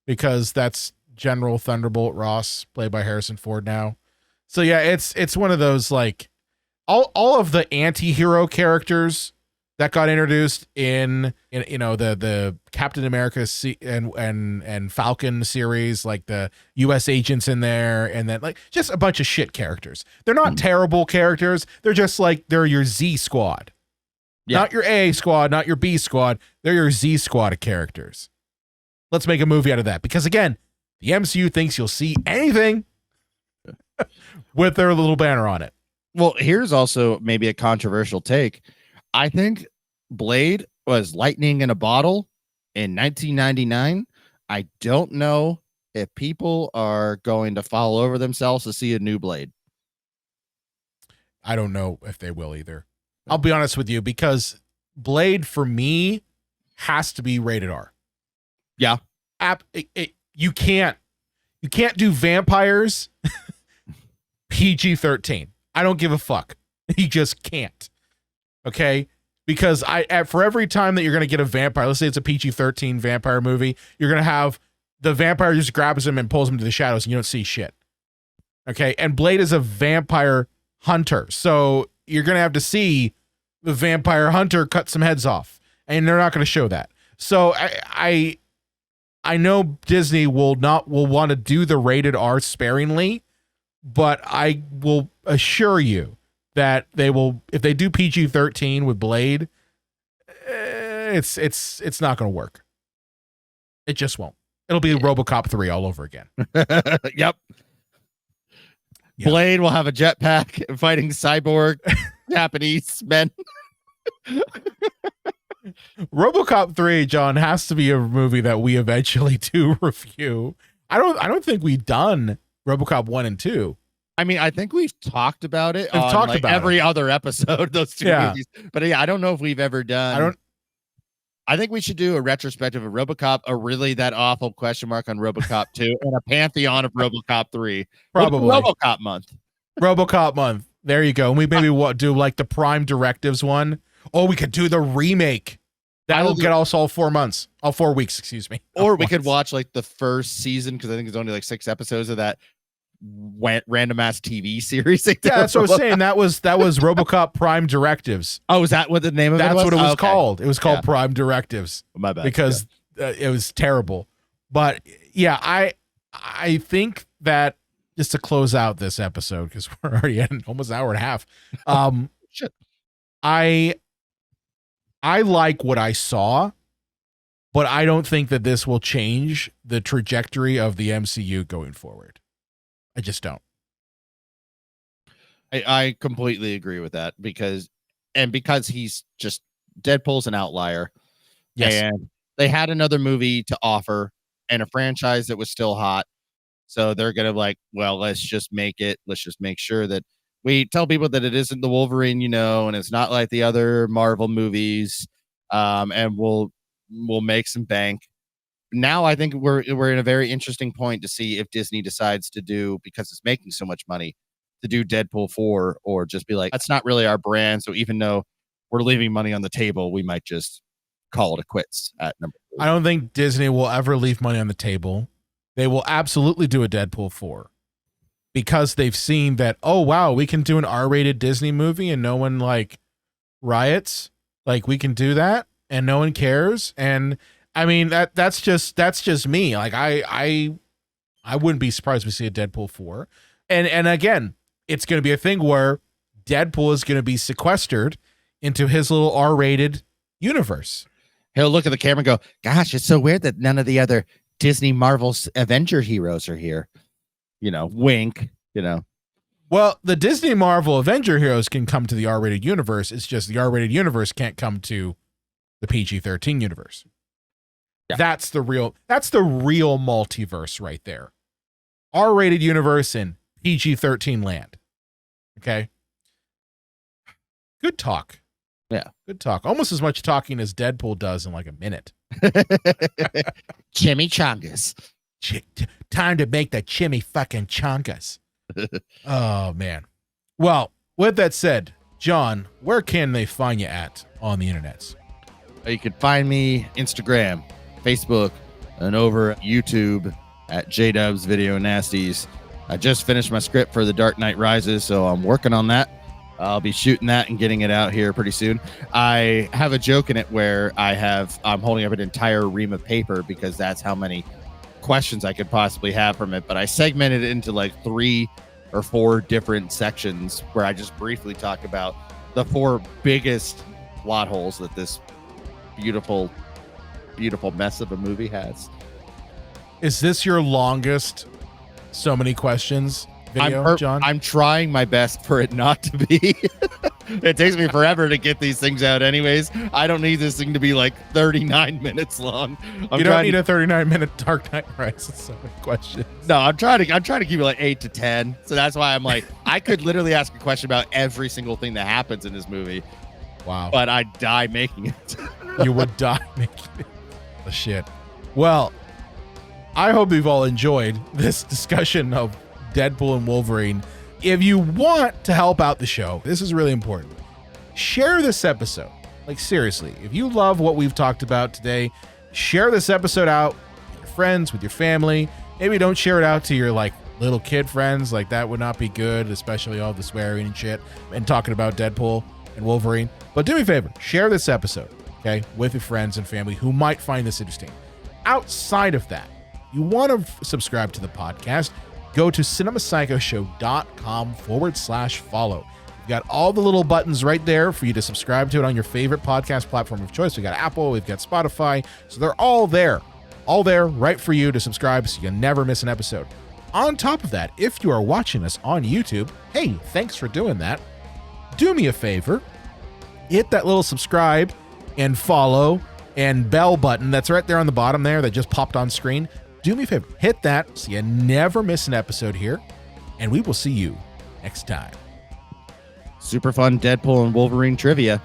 because that's General Thunderbolt Ross, played by Harrison Ford now. So yeah, it's one of those, like, all of the anti-hero characters that got introduced in the Captain America and Falcon series, like the US agents in there, and then like just a bunch of shit characters. They're not terrible characters. They're just like, they're your Z squad. Yeah. Not your A squad, not your B squad. They're your Z squad of characters. Let's make a movie out of that, because again, the MCU thinks you'll see anything with their little banner on it. Well, here's also maybe a controversial take. I think Blade was lightning in a bottle in 1999. I don't know if people are going to fall over themselves to see a new Blade. I don't know if they will either. I'll be honest with you, because Blade for me has to be rated R. Yeah. You can't do vampires PG-13. I don't give a fuck. You just can't. Okay? Because for every time that you're going to get a vampire, let's say it's a PG-13 vampire movie, you're going to have the vampire just grabs him and pulls him to the shadows and you don't see shit. Okay? And Blade is a vampire hunter. So you're going to have to see the vampire hunter cut some heads off. And they're not going to show that. So I know Disney will want to do the rated R sparingly, but I will assure you that they will, if they do PG-13 with Blade, it's not going to work. It just won't. It'll be RoboCop 3 all over again. Yep. Blade will have a jetpack fighting cyborg Japanese men. RoboCop 3, John, has to be a movie that we eventually do review. I don't think we've done RoboCop 1 and 2. I mean, I think we've talked about it We've on talked like about every other episode, those two movies. But yeah, I don't know if we've ever done. I think we should do a retrospective of RoboCop, a really that awful question mark on RoboCop 2, and a pantheon of RoboCop 3. Probably RoboCop month. RoboCop month. There you go. And we maybe do like the Prime Directives one. Oh, we could do the remake. That'll get us all 4 months. All 4 weeks, excuse me. Or we could watch like the first season, because I think there's only like 6 episodes of that random ass TV series. Yeah, that's what I was saying. That was RoboCop Prime Directives. Oh, is that what the name of it was? That's what it was called. It was called Prime Directives. My bad. Because it was terrible. But yeah, I think that just to close out this episode, because we're already at almost an hour and a half. Shit. I like what I saw, but I don't think that this will change the trajectory of the MCU going forward. I just don't. I completely agree with that, because he's just Deadpool's an outlier. Yes. And they had another movie to offer and a franchise that was still hot. So they're going to like, well, let's just make sure that we tell people that it isn't the Wolverine, and it's not like the other Marvel movies. And we'll make some bank. Now I think we're in a very interesting point to see if Disney decides to do, because it's making so much money, to do Deadpool 4, or just be like, that's not really our brand. So even though we're leaving money on the table, we might just call it quits at number 3. I don't think Disney will ever leave money on the table. They will absolutely do a Deadpool 4, because they've seen that, oh, wow, we can do an R-rated Disney movie and no one like riots. Like, we can do that and no one cares. And I mean, that's just me. Like, I wouldn't be surprised if we see a Deadpool 4. And again, it's going to be a thing where Deadpool is going to be sequestered into his little R-rated universe. He'll look at the camera and go, gosh, it's so weird that none of the other Disney Marvel's Avenger heroes are here. Wink, Well, the Disney Marvel Avenger heroes can come to the R-rated universe. It's just the R-rated universe can't come to the PG-13 universe. Yeah. That's the real multiverse right there. R-rated universe in PG-13 land. Okay. Good talk. Yeah. Good talk. Almost as much talking as Deadpool does in like a minute. Chimichangas. Time to make the chimmy fucking chongas. Oh, man. Well, with that said, John, where can they find you at on the internets? You can find me Instagram, Facebook, and over YouTube at JDubs Video Nasties. I just finished my script for The Dark Knight Rises, so I'm working on that. I'll be shooting that and getting it out here pretty soon. I have a joke in it where I'm holding up an entire ream of paper, because that's how many questions I could possibly have from it. But I segmented it into like 3 or 4 different sections where I just briefly talk about the 4 biggest plot holes that this beautiful, beautiful mess of a movie has. Is this your longest so many questions video, John? I'm trying my best for it not to be. It takes me forever to get these things out anyways. I don't need this thing to be like 39 minutes long. You don't need a 39-minute Dark Knight Rises. So many questions. No, I'm trying to keep it like 8 to 10. So that's why I'm like, I could literally ask a question about every single thing that happens in this movie. Wow. But I'd die making it. You would die making it. Oh, shit. Well, I hope you've all enjoyed this discussion of Deadpool and Wolverine. If you want to help out the show, this is really important. Share this episode. Like, seriously, if you love what we've talked about today, share this episode out with your friends, with your family. Maybe don't share it out to your like little kid friends. Like, that would not be good, especially all the swearing and shit and talking about Deadpool and Wolverine. But do me a favor, share this episode, okay, with your friends and family who might find this interesting. Outside of that, you want to subscribe to the podcast, go to cinemapsychoshow.com/follow. We've got all the little buttons right there for you to subscribe to it on your favorite podcast platform of choice. We've got Apple, we've got Spotify. So they're all there right for you to subscribe so you never miss an episode. On top of that, if you are watching us on YouTube, hey, thanks for doing that. Do me a favor, hit that little subscribe and follow and bell button that's right there on the bottom there that just popped on screen. Do me a favor, hit that so you never miss an episode here, and we will see you next time. Super fun Deadpool and Wolverine trivia.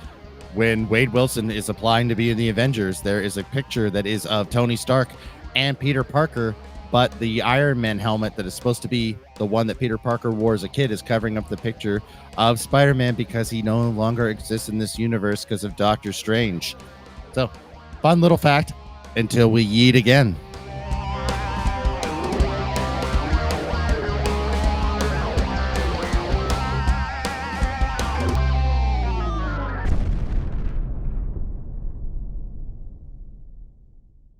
When Wade Wilson is applying to be in the Avengers, there is a picture that is of Tony Stark and Peter Parker, but the Iron Man helmet that is supposed to be the one that Peter Parker wore as a kid is covering up the picture of Spider-Man because he no longer exists in this universe because of Doctor Strange. So, fun little fact until we yeet again.